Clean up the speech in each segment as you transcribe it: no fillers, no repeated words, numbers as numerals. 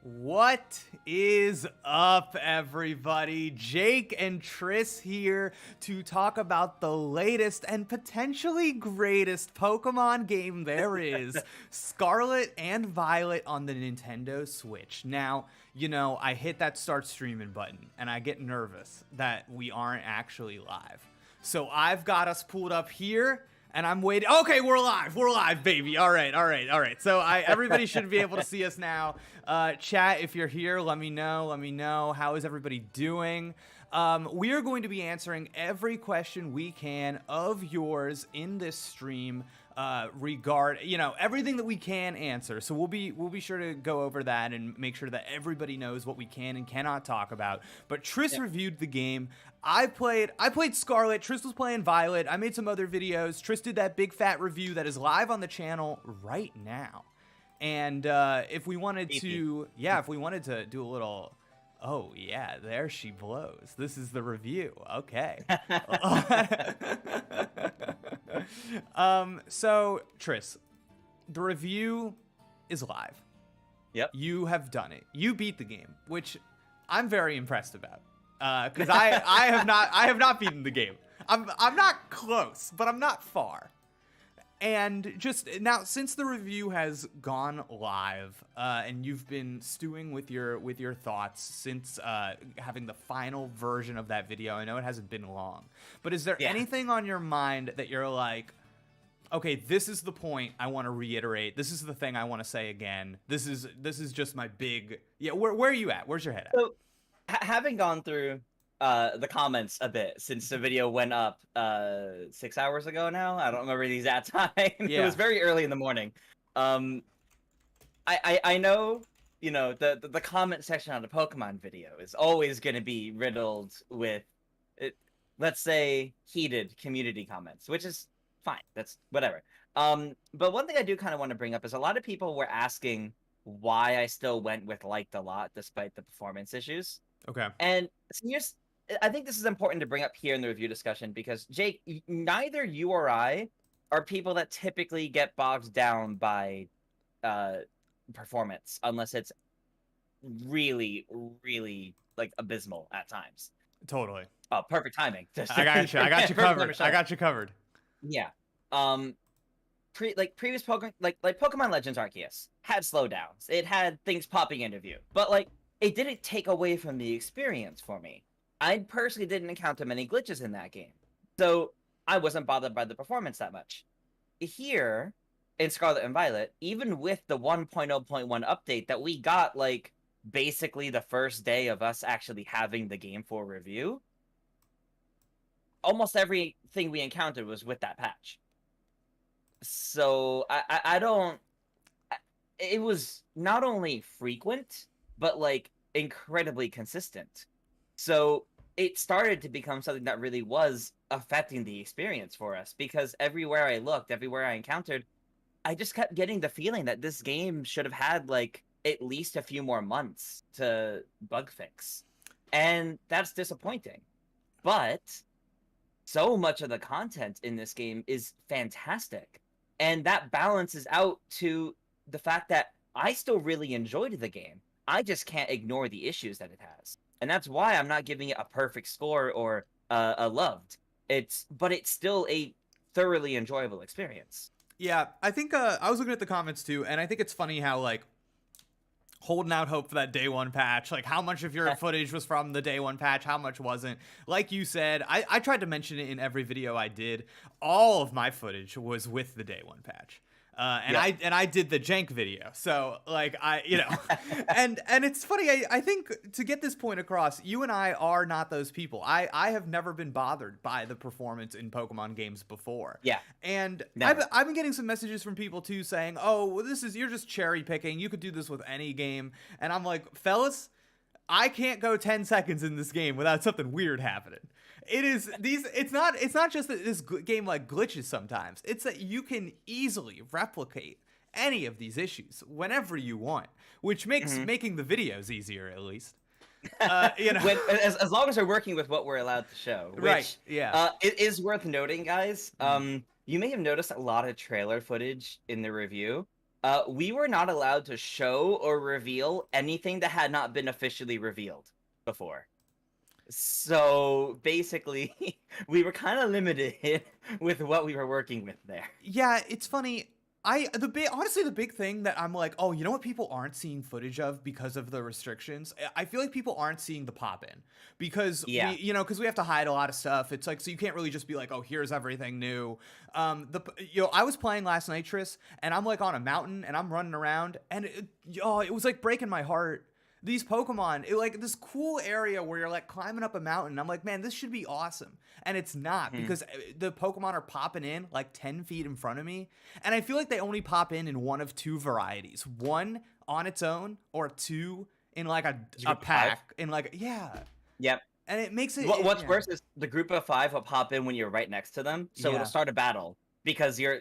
What is up, everybody? Jake and Triss here to talk about the latest and potentially greatest Pokemon game there is, Scarlet and Violet on the Nintendo Switch. Now, you know, I hit that start streaming button and I get nervous that we aren't actually live. So I've got us pulled up here. And I'm waiting. Okay, we're live, baby. All right. So everybody should be able to see us now. Chat, if you're here, let me know. How is everybody doing? We are going to be answering every question we can of yours in this stream. Everything that we can answer. So we'll be sure to go over that and make sure that everybody knows what we can and cannot talk about. But Triss reviewed the game. I played Scarlet. Triss was playing Violet. I made some other videos. Triss did that big fat review that is live on the channel right now. And if we wanted to do a little, oh yeah, there she blows. This is the review. Okay. So Triss, the review is live. Yep. You have done it. You beat the game, which I'm very impressed about. Because I have not beaten the game. I'm not close, but I'm not far. And just now, since the review has gone live, and you've been stewing with your thoughts since having the final version of that video, I know it hasn't been long, but is there anything on your mind that you're like, okay, this is the point I want to reiterate. This is the thing I want to say again. This is just my big Where are you at? Where's your head at? So, having gone through the comments a bit since the video went up 6 hours ago now, I don't remember the exact time. It was very early in the morning. I know, you know, the comment section on a Pokemon video is always going to be riddled with, let's say, heated community comments, which is fine. That's whatever. But one thing I do kind of want to bring up is a lot of people were asking why I still went with liked a lot despite the performance issues. Okay. And I think this is important to bring up here in the review discussion because, Jake, neither you or I are people that typically get bogged down by performance unless it's really, really, like, abysmal at times. Totally. Oh, perfect timing. I got you covered. Yeah. Previous Pokemon, like Pokemon Legends Arceus had slowdowns. It had things popping into view, but like it didn't take away from the experience for me. I personally didn't encounter many glitches in that game, so I wasn't bothered by the performance that much. Here in Scarlet and Violet, even with the 1.0.1 update that we got, like basically the first day of us actually having the game for review, almost everything we encountered was with that patch. So I don't. It was not only frequent, but like incredibly consistent. So it started to become something that really was affecting the experience for us because everywhere I looked, everywhere I encountered, I just kept getting the feeling that this game should have had like at least a few more months to bug fix. And that's disappointing. But so much of the content in this game is fantastic. And that balances out to the fact that I still really enjoyed the game. I just can't ignore the issues that it has. And that's why I'm not giving it a perfect score or a loved. But it's still a thoroughly enjoyable experience. Yeah, I think I was looking at the comments too, and I think it's funny how like holding out hope for that day one patch, like how much of your footage was from the day one patch, how much wasn't. Like you said, I tried to mention it in every video I did. All of my footage was with the day one patch. I did the jank video. So like and it's funny. I think to get this point across, you and I are not those people. I have never been bothered by the performance in Pokemon games before. Yeah. And I've been getting some messages from people too saying, oh, you're just cherry picking. You could do this with any game. And I'm like, fellas, I can't go 10 seconds in this game without something weird happening. It's not just that this game like glitches sometimes. It's that you can easily replicate any of these issues whenever you want, which makes making the videos easier at least. As long as we're working with what we're allowed to show, which, right? Yeah, it is worth noting, guys. You may have noticed a lot of trailer footage in the review. We were not allowed to show or reveal anything that had not been officially revealed before. So basically, we were kind of limited with what we were working with there. Yeah, it's funny. Honestly, the big thing that I'm like, oh, you know what people aren't seeing footage of because of the restrictions? I feel like people aren't seeing the pop in because Yeah. because we have to hide a lot of stuff. It's like, so you can't really just be like, oh, here's everything new. I was playing last night, Tris, and I'm like on a mountain and I'm running around, and it was like breaking my heart. These Pokemon, like this cool area where you're like climbing up a mountain. I'm like, man, this should be awesome. And it's not because the Pokemon are popping in like 10 feet in front of me. And I feel like they only pop in one of two varieties, one on its own or two in like a pack in like, yeah. Yep. And it makes it. What's worse is the group of 5 will pop in when you're right next to them. So it'll start a battle because you're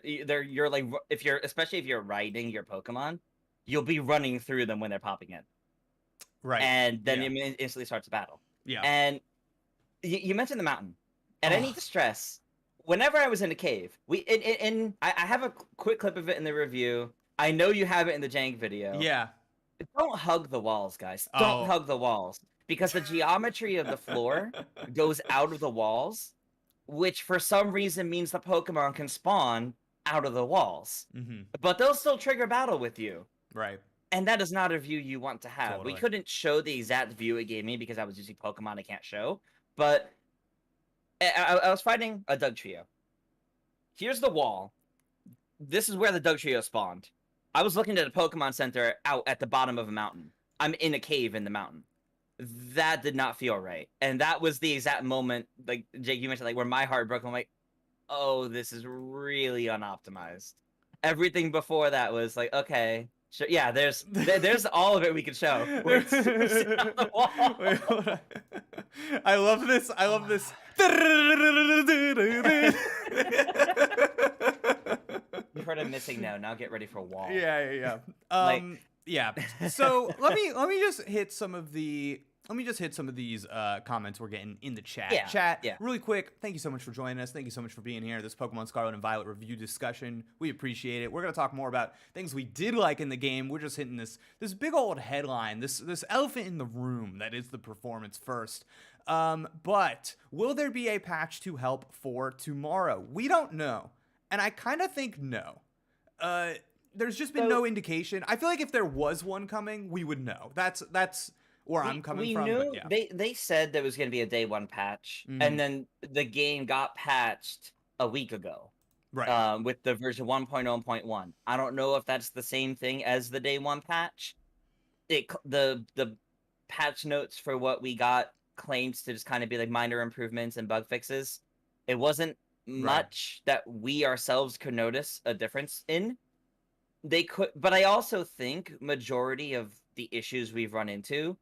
like, especially if you're riding your Pokemon, you'll be running through them when they're popping in. Right. And then it instantly starts a battle. Yeah. And you mentioned the mountain. And I need to stress, whenever I was in a cave, I have a quick clip of it in the review. I know you have it in the Jank video. Yeah. Don't hug the walls, guys. Don't hug the walls. Because the geometry of the floor goes out of the walls, which for some reason means the Pokemon can spawn out of the walls. But they'll still trigger battle with you. Right. And that is not a view you want to have. Totally. We couldn't show the exact view it gave me because I was using Pokemon I can't show. But I was fighting a Dugtrio. Here's the wall. This is where the Dugtrio spawned. I was looking at a Pokemon Center out at the bottom of a mountain. I'm in a cave in the mountain. That did not feel right. And that was the exact moment, like Jake, you mentioned, like where my heart broke. I'm like, oh, this is really unoptimized. Everything before that was like, okay. Sure, yeah, there's all of it we could show. Where it's on the wall. Wait, hold on. I love this. You've heard of missing now. Now get ready for a wall. Yeah. Yeah. So let me just hit some of these comments we're getting in the chat. Yeah. Really quick, thank you so much for joining us. Thank you so much for being here. This Pokemon Scarlet and Violet review discussion. We appreciate it. We're going to talk more about things we did like in the game. We're just hitting this big old headline, this elephant in the room that is the performance first. But will there be a patch to help for tomorrow? We don't know. And I kind of think no. There's just been no indication. I feel like if there was one coming, we would know. That's where I'm coming from. We knew, but yeah. they said there was going to be a day one patch, and then the game got patched a week ago. Right. With the version 1.0.1. I don't know if that's the same thing as the day one patch. The patch notes for what we got claims to just kind of be like minor improvements and bug fixes. It wasn't much that we ourselves could notice a difference in. They could, but I also think majority of the issues we've run into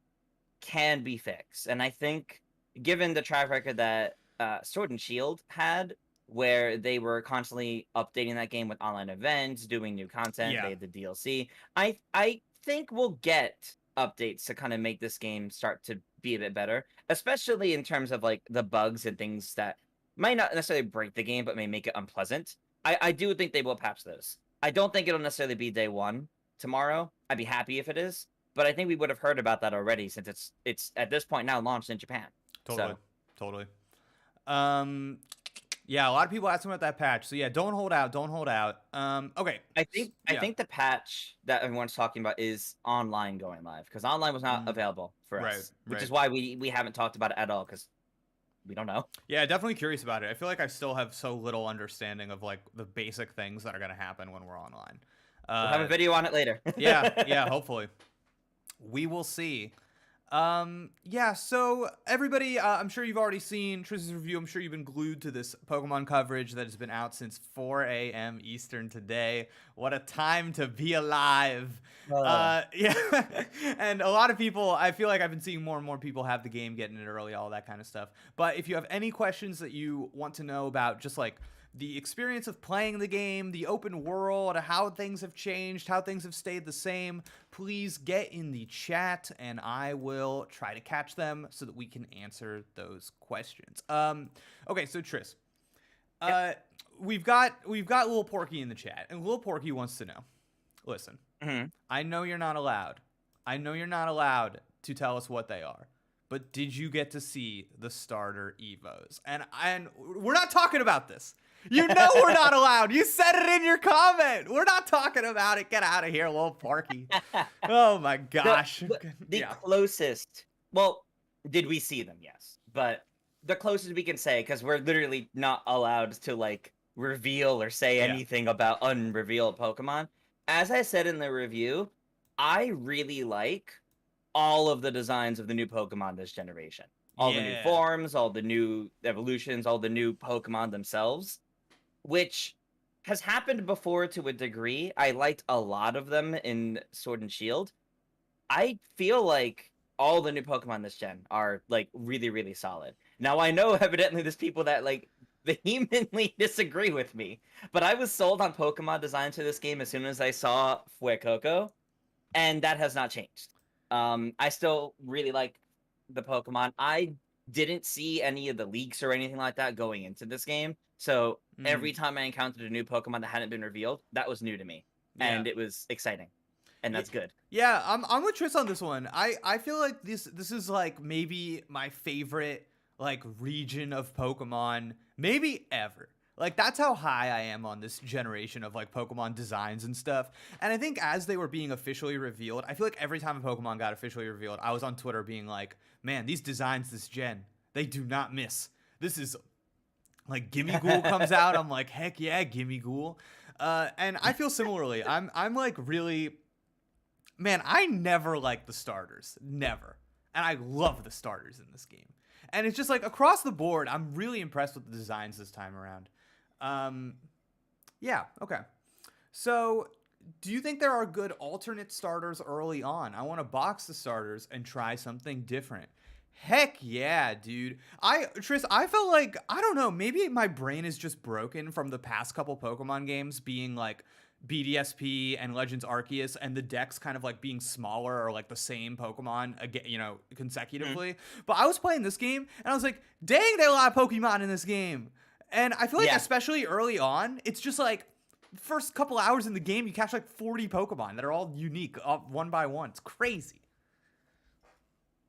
can be fixed. And I think given the track record that Sword and Shield had, where they were constantly updating that game with online events, doing new content, they had the DLC, I think we'll get updates to kind of make this game start to be a bit better, especially in terms of like the bugs and things that might not necessarily break the game, but may make it unpleasant. I do think they will patch those. I don't think it'll necessarily be day one tomorrow. I'd be happy if it is, but I think we would have heard about that already since it's at this point now launched in Japan. Totally. Yeah, a lot of people asking about that patch. So yeah, don't hold out. Okay. I think the patch that everyone's talking about is online going live, because online was not available for us, which is why we haven't talked about it at all, because we don't know. Yeah, definitely curious about it. I feel like I still have so little understanding of like the basic things that are going to happen when we're online. We'll have a video on it later. yeah, hopefully. We will see. Yeah, so everybody, I'm sure you've already seen Trish's review. I'm sure you've been glued to this Pokemon coverage that has been out since 4 a.m. Eastern today. What a time to be alive. Yeah. And a lot of people, I feel like I've been seeing more and more people have the game, getting it early, all that kind of stuff. But if you have any questions that you want to know about just like the experience of playing the game, the open world, how things have changed, how things have stayed the same, please get in the chat and I will try to catch them so that we can answer those questions. Okay, so Tris, we've got Lil Porky in the chat, and Lil Porky wants to know, listen, Hmm. I know you're not allowed. I know you're not allowed to tell us what they are. But did you get to see the starter Evos? And we're not talking about this. You know we're not allowed. You said it in your comment. We're not talking about it. Get out of here, little Parky. Oh my the, gosh. the the Yeah. closest. Well, did we see them? Yes, but the closest we can say, because we're literally not allowed to like reveal or say Yeah. anything about unrevealed Pokemon. As I said in the review, I really like all of the designs of the new Pokemon this generation. All the new Yeah. forms, all the new evolutions, all the new Pokemon themselves, which has happened before to a degree. I liked a lot of them in Sword and Shield. I feel like all the new Pokemon this gen are like really, really solid. Now I know evidently there's people that like vehemently disagree with me, but I was sold on Pokemon designs for this game as soon as I saw Fuecoco, and that has not changed. I still really like the Pokemon. I didn't see any of the leaks or anything like that going into this game, so Mm, every time I encountered a new Pokemon that hadn't been revealed, that was new to me, yeah. and it was exciting, and Ye- that's good. Yeah, I'm with Tris on this one. I feel like this is like maybe my favorite like region of Pokemon maybe ever. Like that's how high I am on this generation of like Pokemon designs and stuff. And I think as they were being officially revealed, I feel like every time a Pokemon got officially revealed, I was on Twitter being like, "Man, these designs this gen, they do not miss. This is like Gimme Ghoul comes out, I'm like, heck yeah, Gimme Ghoul." And I feel similarly. I'm like really, man, I never liked the starters. Never. And I love the starters in this game. And it's just like across the board, I'm really impressed with the designs this time around. Um, yeah, okay. So, do you think there are good alternate starters early on? I want to box the starters and try something different. Heck yeah, dude. I felt like I don't know, maybe my brain is just broken from the past couple Pokemon games being like BDSP and Legends Arceus and the decks kind of like being smaller or like the same Pokemon again, Mhm. consecutively. But I was playing this game and I was like, "Dang, there are a lot of Pokemon in this game." And I feel like Yeah, especially early on, it's just like first couple hours in the game, you catch like 40 Pokemon that are all unique, one by one. It's crazy.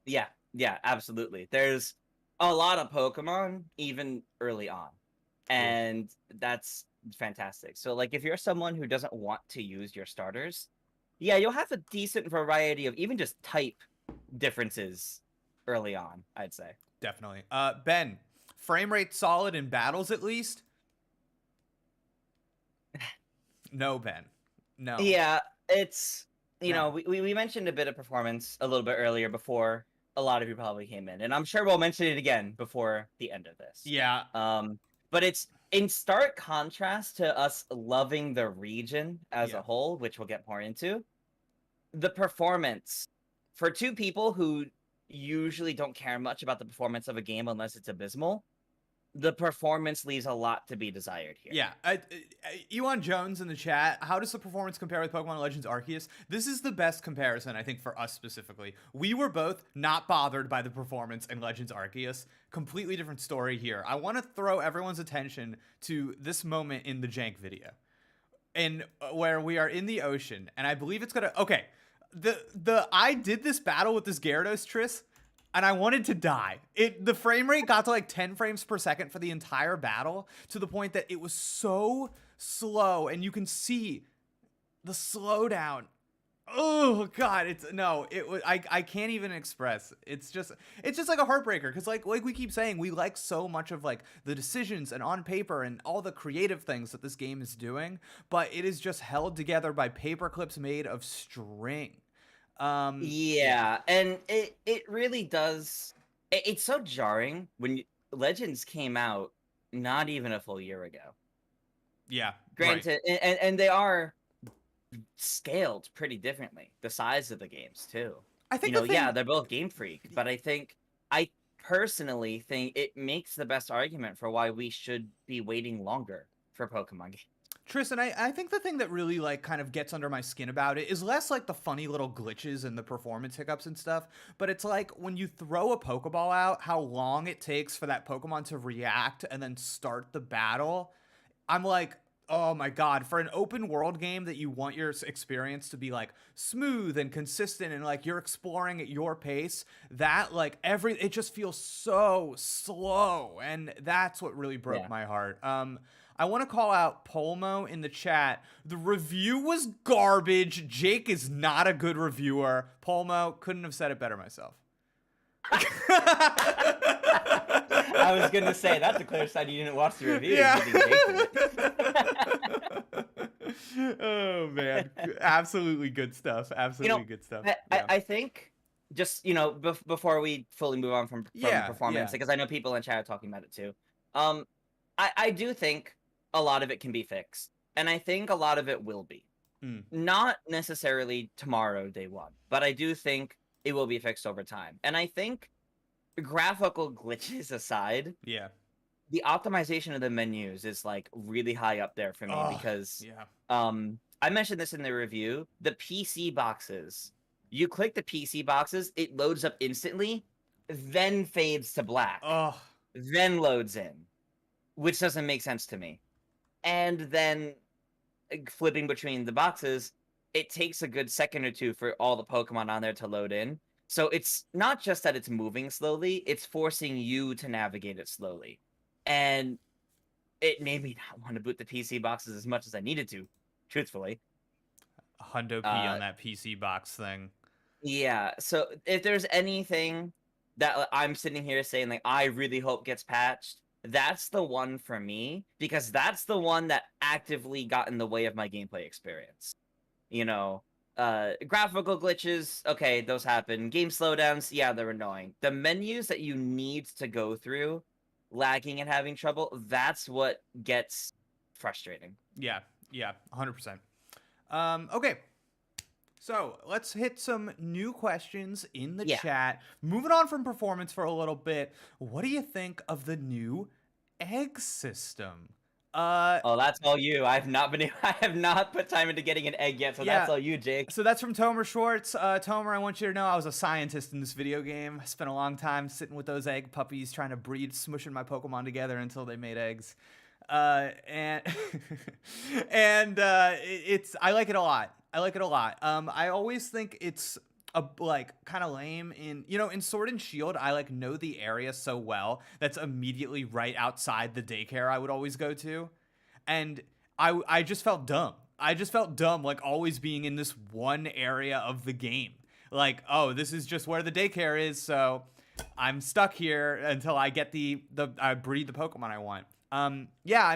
yeah, yeah, absolutely. There's a lot of Pokemon even early on, True. and that's fantastic. So, like, if you're someone who doesn't want to use your starters, yeah, you'll have a decent variety of even just type differences early on, I'd say. Definitely. Ben, frame rate solid in battles at least? No, Ben. No. Yeah, it's No. we mentioned a bit of performance a little bit earlier before a lot of you probably came in, and I'm sure we'll mention it again before the end of this. Yeah. Um, but it's in stark contrast to us loving the region as Yeah. a whole, which we'll get more into. The performance for two people who usually don't care much about the performance of a game unless it's abysmal, the performance leaves a lot to be desired here. Yeah, Ewan Jones in the chat. How does the performance compare with Pokemon Legends Arceus? This is the best comparison, I think, for us specifically. We were both not bothered by the performance in Legends Arceus. Completely different story here. I want to throw everyone's attention to this moment in the Jank video, and where we are in the ocean, and I believe it's gonna. Okay, the I did this battle with this Gyarados Triss, and I wanted to die. The frame rate got to like 10 frames per second for the entire battle to the point that it was so slow, and you can see the slowdown. Oh god, it's no, it was I can't even express. It's just like a heartbreaker because like we keep saying, we like so much of like the decisions and on paper and all the creative things that this game is doing, but it is just held together by paper clips made of string. Yeah. Yeah, and it really does. It's so jarring when Legends came out not even a full year ago. Yeah, right. Granted, and they are scaled pretty differently. The size of the games too. I think the Yeah, thing they're both Game Freak, but I personally think it makes the best argument for why we should be waiting longer for Pokemon games. Tristan, I think the thing that really like kind of gets under my skin about it is less like the funny little glitches and the performance hiccups and stuff, but it's like when you throw a Pokeball out, how long it takes for that Pokemon to react and then start the battle. I'm like, Oh my god, for an open world game that you want your experience to be like smooth and consistent and like you're exploring at your pace, that like it just feels so slow, and that's what really broke Yeah. my heart. I want to call out Polmo in the chat. The review was garbage. Jake is not a good reviewer. Polmo, couldn't have said it better myself. I was gonna say that's a clear sign you didn't watch the review. Yeah. You didn't Oh man, absolutely good stuff. Absolutely good stuff. I think just before we fully move on from performance, because I know people in chat are talking about it too. I do think a lot of it can be fixed, and I think a lot of it will be. Not necessarily tomorrow, day one, but I do think it will be fixed over time. And I think graphical glitches aside, the optimization of the menus is like really high up there for me because I mentioned this in the review. The PC boxes, you click the PC boxes, it loads up instantly, then fades to black, then loads in, which doesn't make sense to me. And then flipping between the boxes, it takes a good second or two for all the Pokemon on there to load in. So it's not just that it's moving slowly, it's forcing you to navigate it slowly. And it made me not want to boot the PC boxes as much as I needed to, truthfully. Hundo P on that PC box thing. Yeah, so if there's anything that I'm sitting here saying, like, I really hope gets patched, that's the one for me, because that's the one that actively got in the way of my gameplay experience. Graphical glitches, okay, those happen. Game slowdowns, yeah, they're annoying. The menus that you need to go through, lagging and having trouble, that's what gets frustrating. Yeah, 100%. Okay. So let's hit some new questions in the chat. Moving on from performance for a little bit, what do you think of the new egg system? That's all you. I have not put time into getting an egg yet, so that's all you, Jake. So that's from Tomer Schwartz. Tomer, I want you to know I was a scientist in this video game. I spent a long time sitting with those egg puppies trying to breed, smushing my Pokemon together until they made eggs. And I like it a lot. I always think it's kind of lame in Sword and Shield. I like know the area so well that's immediately right outside the daycare I would always go to, and I just felt dumb. Like always being in this one area of the game. Like, oh, this is just where the daycare is, so I'm stuck here until I get I breed the Pokemon I want. I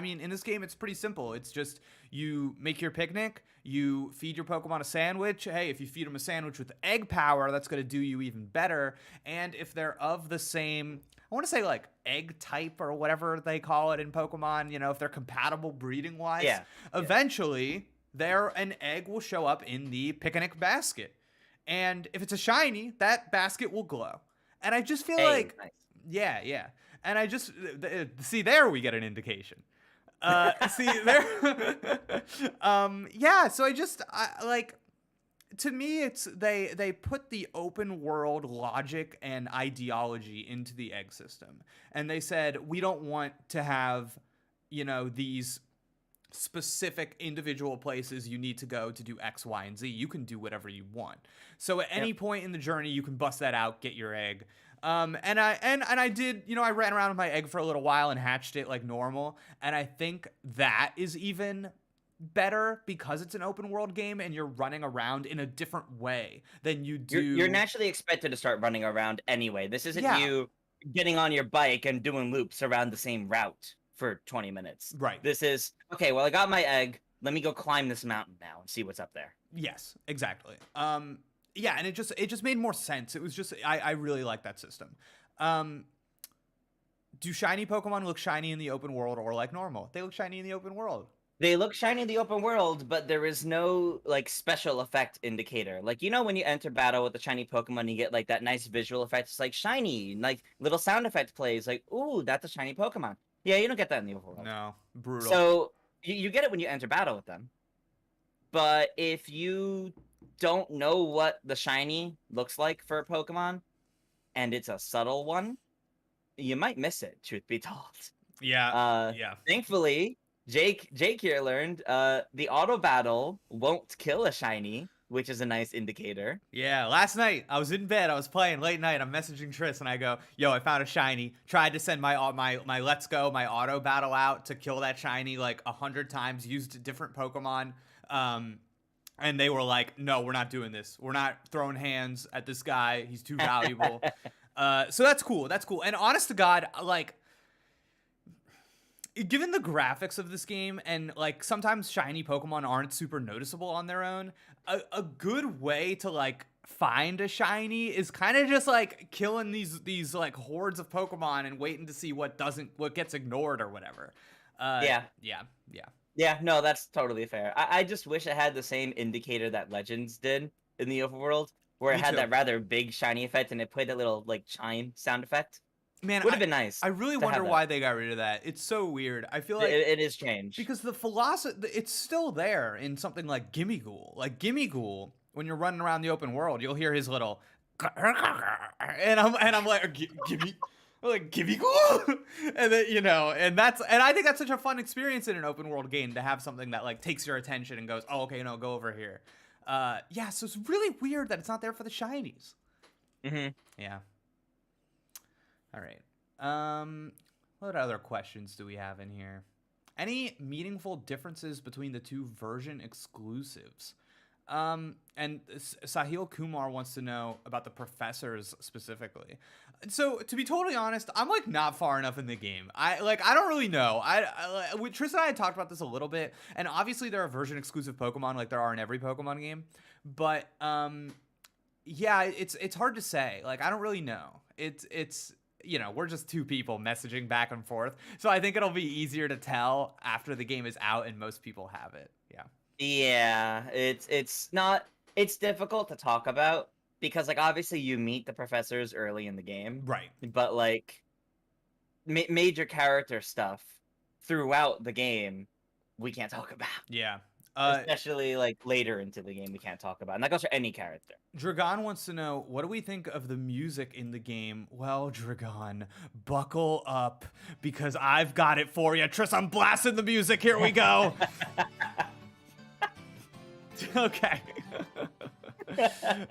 mean, in this game, it's pretty simple. It's just you make your picnic, you feed your Pokemon a sandwich. Hey, if you feed them a sandwich with egg power, that's going to do you even better. And if they're of the same, I want to say like egg type or whatever they call it in Pokemon, if they're compatible breeding wise, eventually an egg will show up in the picnic basket. And if it's a shiny, that basket will glow. And I just feel nice. Yeah. And I just see there we get an indication. See there. So to me, it's they put the open world logic and ideology into the egg system, and they said we don't want to have these specific individual places you need to go to do X, Y, and Z. You can do whatever you want. So at any point in the journey, you can bust that out, get your egg. And I did, I ran around with my egg for a little while and hatched it like normal. And I think that is even better because it's an open world game and you're running around in a different way than you do. You're naturally expected to start running around anyway. This isn't you getting on your bike and doing loops around the same route for 20 minutes. Right. This is, okay, well, I got my egg. Let me go climb this mountain now and see what's up there. Yes, exactly. And it just made more sense. It was just, I really like that system. Do shiny Pokemon look shiny in the open world or like normal? They look shiny in the open world. They look shiny in the open world, but there is no like special effect indicator. Like, when you enter battle with a shiny Pokemon, you get like that nice visual effect. It's like shiny, like little sound effect plays like, ooh, that's a shiny Pokemon. Yeah, you don't get that in the open world. No, brutal. So you get it when you enter battle with them. But if you don't know what the shiny looks like for a Pokemon, and it's a subtle one, you might miss it, truth be told. Yeah. Thankfully, Jake here learned the auto battle won't kill a shiny, which is a nice indicator. Yeah, last night I was in bed, I was playing late night, I'm messaging Tris and I go, yo, I found a shiny. Tried to send my let's go, my auto battle out to kill that shiny like 100 times, used different Pokemon. And they were like, no, we're not doing this. We're not throwing hands at this guy. He's too valuable. So that's cool. That's cool. And honest to God, like, given the graphics of this game and like sometimes shiny Pokemon aren't super noticeable on their own, a good way to like find a shiny is kind of just like killing these like hordes of Pokemon and waiting to see what gets ignored or whatever. Yeah. Yeah. Yeah, no, that's totally fair. I just wish it had the same indicator that Legends did in the overworld, where it Me had too. that rather big shiny effect and it played a little like chime sound effect. Man, Would have been nice. I really to have wonder that. why they got rid of that. It's so weird. I feel like It is changed. because the philosophy, it's still there in something like Gimme Ghoul. Like Gimme Ghoul, when you're running around the open world, you'll hear his little, and I'm like, Gimme. Like Gimme Ghoul, and then and I think that's such a fun experience in an open world game to have something that like takes your attention and goes, oh, okay, no, go over here. Yeah, so it's really weird that it's not there for the shinies. Mm-hmm. Yeah. All right. What other questions do we have in here? Any meaningful differences between the two version exclusives? And Sahil Kumar wants to know about the professors specifically. So to be totally honest, I'm like not far enough in the game. I don't really know. Tris and I had talked about this a little bit, and obviously there are version exclusive Pokemon like there are in every Pokemon game, but yeah, it's hard to say. Like I don't really know. It's we're just two people messaging back and forth, so I think it'll be easier to tell after the game is out and most people have it. Yeah. Yeah, it's difficult to talk about because like obviously you meet the professors early in the game, Right. but like major character stuff throughout the game we can't talk about. Yeah. Especially like later into the game we can't talk about. And that goes for any character. Dragon wants to know, what do we think of the music in the game? Well, Dragon, buckle up because I've got it for you. Tris, I'm blasting the music. Here we go. Okay.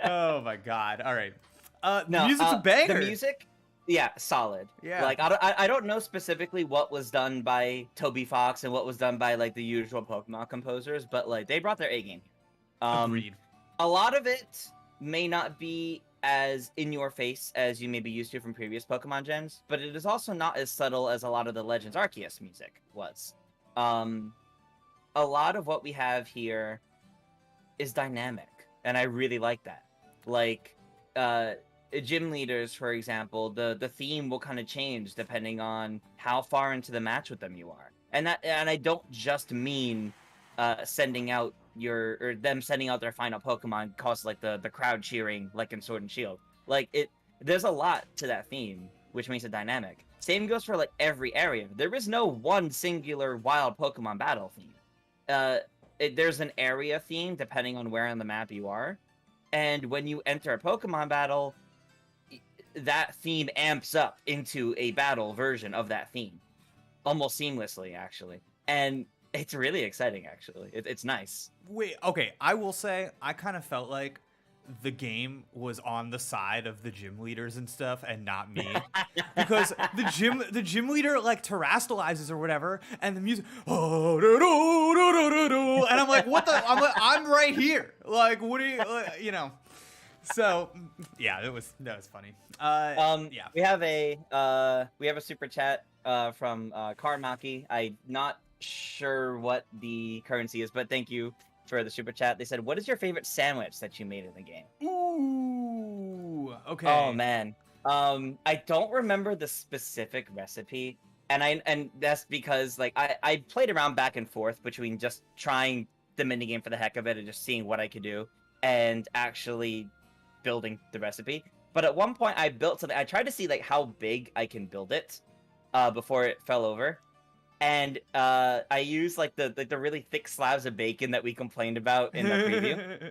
Oh my God. All right. No, the music's a banger. The music, yeah, solid. Yeah. Like I don't know specifically what was done by Toby Fox and what was done by like the usual Pokemon composers, but like they brought their A game. Agreed. A lot of it may not be as in your face as you may be used to from previous Pokemon gens, but it is also not as subtle as a lot of the Legends Arceus music was. A lot of what we have here is dynamic, and I really like that. Like gym leaders, for example, the theme will kind of change depending on how far into the match with them you are, and I don't just mean sending out them sending out their final Pokemon cause like the crowd cheering like in Sword and Shield. Like there's a lot to that theme, which makes it dynamic. Same goes for like every area. There is no one singular wild Pokemon battle theme. There's an area theme depending on where on the map you are, and when you enter a Pokemon battle, that theme amps up into a battle version of that theme, almost seamlessly actually, and it's really exciting actually. It's nice. Wait, okay, I will say I kind of felt like the game was on the side of the gym leaders and stuff and not me, because the gym leader like terastallizes or whatever, and the music and I'm like, what the, I'm right here, like what do you so yeah, that was funny. Yeah, we have a super chat from Karmaki. I'm not sure what the currency is, but thank you for the super chat. They said, what is your favorite sandwich that you made in the game? Ooh, okay. Oh man, I don't remember the specific recipe, and that's because like I played around back and forth between just trying the minigame for the heck of it and just seeing what I could do and actually building the recipe. But at one point I built something. I tried to see like how big I can build it before it fell over. And I used like the really thick slabs of bacon that we complained about in the preview.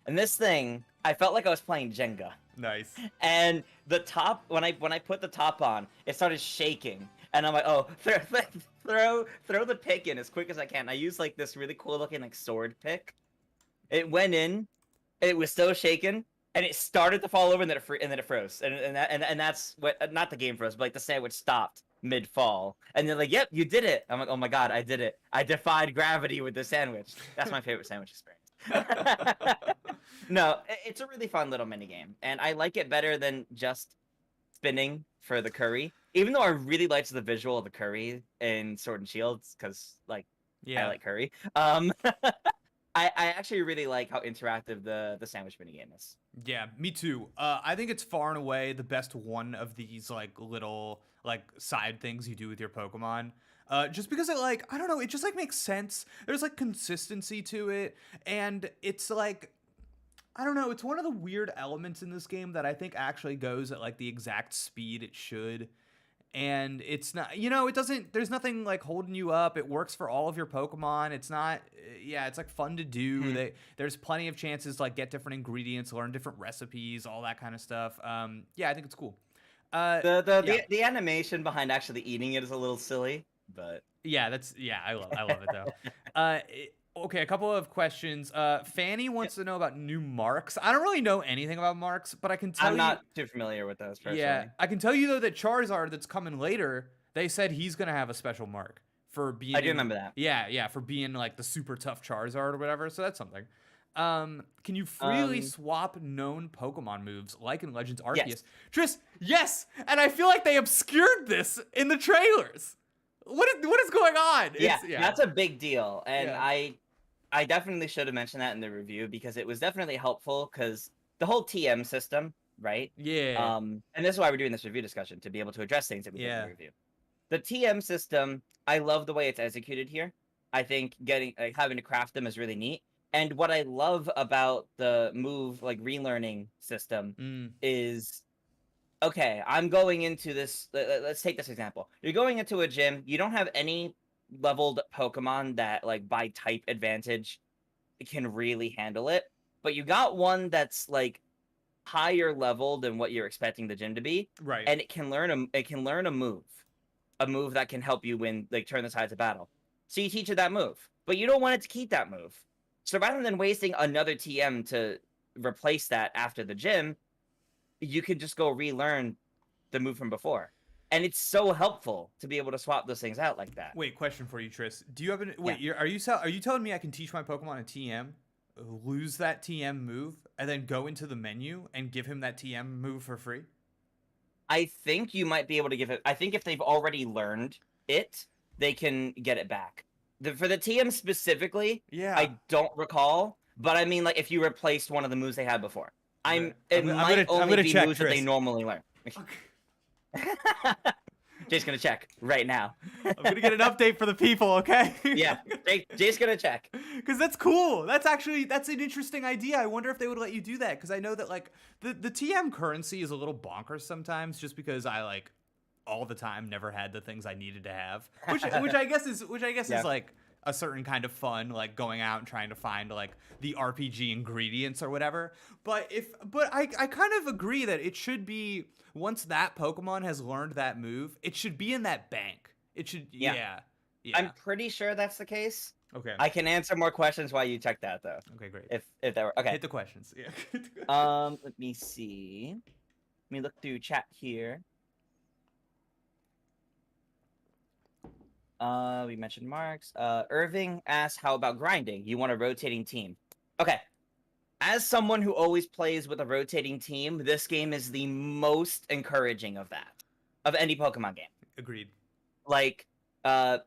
And this thing, I felt like I was playing Jenga. Nice. And the top, when I put the top on, it started shaking. And I'm like, oh, throw the pick in as quick as I can. I use like this really cool looking like sword pick. It went in, it was still shaking, and it started to fall over, and then it froze. And that's what, not the game froze, but like the sandwich stopped mid fall. And they're like, yep, you did it. I'm like, oh my god, I did it. I defied gravity with the sandwich. That's my favorite sandwich experience. No, it's a really fun little mini game, and I like it better than just spinning for the curry. Even though I really liked the visual of the curry in Sword and Shields, because like I like curry. I actually really like how interactive the sandwich mini game is. Yeah, me too. I think it's far and away the best one of these like little like side things you do with your Pokemon. Just because it like, I don't know, it just like makes sense. There's like consistency to it, and it's like, I don't know, it's one of the weird elements in this game that I think actually goes at like the exact speed it should. And it's not, it doesn't, there's nothing like holding you up. It works for all of your Pokemon. It's not, yeah, it's like fun to do. There's plenty of chances to like get different ingredients, learn different recipes, all that kind of stuff. Yeah, I think it's cool. The animation behind actually eating it is a little silly, but yeah, I love it though. Okay, a couple of questions. Fanny wants to know about new marks. I don't really know anything about marks, but I can tell I'm not too familiar with those personally. Yeah, I can tell you though that Charizard that's coming later, they said he's gonna have a special mark for being. I do remember that. Yeah, for being like the super tough Charizard or whatever. So that's something. Can you freely swap known Pokemon moves like in Legends Arceus? Yes. Tris, yes, and I feel like they obscured this in the trailers. What is going on? Yeah, that's a big deal, and I definitely should have mentioned that in the review because it was definitely helpful because the whole TM system, right? Yeah. And this is why we're doing this review discussion, to be able to address things that we did in the review. The TM system, I love the way it's executed here. I think having to craft them is really neat. And what I love about the move like relearning system is, okay, I'm going into this. Let's take this example. You're going into a gym. You don't have any leveled Pokemon that like by type advantage can really handle it, but you got one that's like higher level than what you're expecting the gym to be, right? And it can learn a move that can help you win, like turn the tides of battle. So you teach it that move, but you don't want it to keep that move. So rather than wasting another TM to replace that after the gym, you can just go relearn the move from before. And it's so helpful to be able to swap those things out like that. Wait, question for you, Tris. Do you have are you telling me I can teach my Pokemon a TM, lose that TM move, and then go into the menu and give him that TM move for free? I think you might be able to give it. I think if they've already learned it, they can get it back. For the TM specifically, I don't recall. But I mean, like if you replaced one of the moves they had before, it might only be moves that they normally learn. Okay. Jay's gonna check right now. I'm gonna get an update for the people, okay? Yeah, Jay's gonna check. Because that's cool. That's an interesting idea. I wonder if they would let you do that. Because I know that like the TM currency is a little bonkers sometimes, just because I like all the time never had the things I needed to have, which I guess is like a certain kind of fun, like going out and trying to find like the RPG ingredients or whatever. But I kind of agree that it should be, once that Pokemon has learned that move, it should be in that bank. It should, yeah. I'm pretty sure that's the case. Okay. I can answer more questions while you check that though. Okay, great. If that were okay. Hit the questions. Yeah. Let me see. Let me look through chat here. We mentioned marks. Irving asked, how about grinding? You want a rotating team. Okay. As someone who always plays with a rotating team, this game is the most encouraging of that. Of any Pokemon game. Agreed. Like,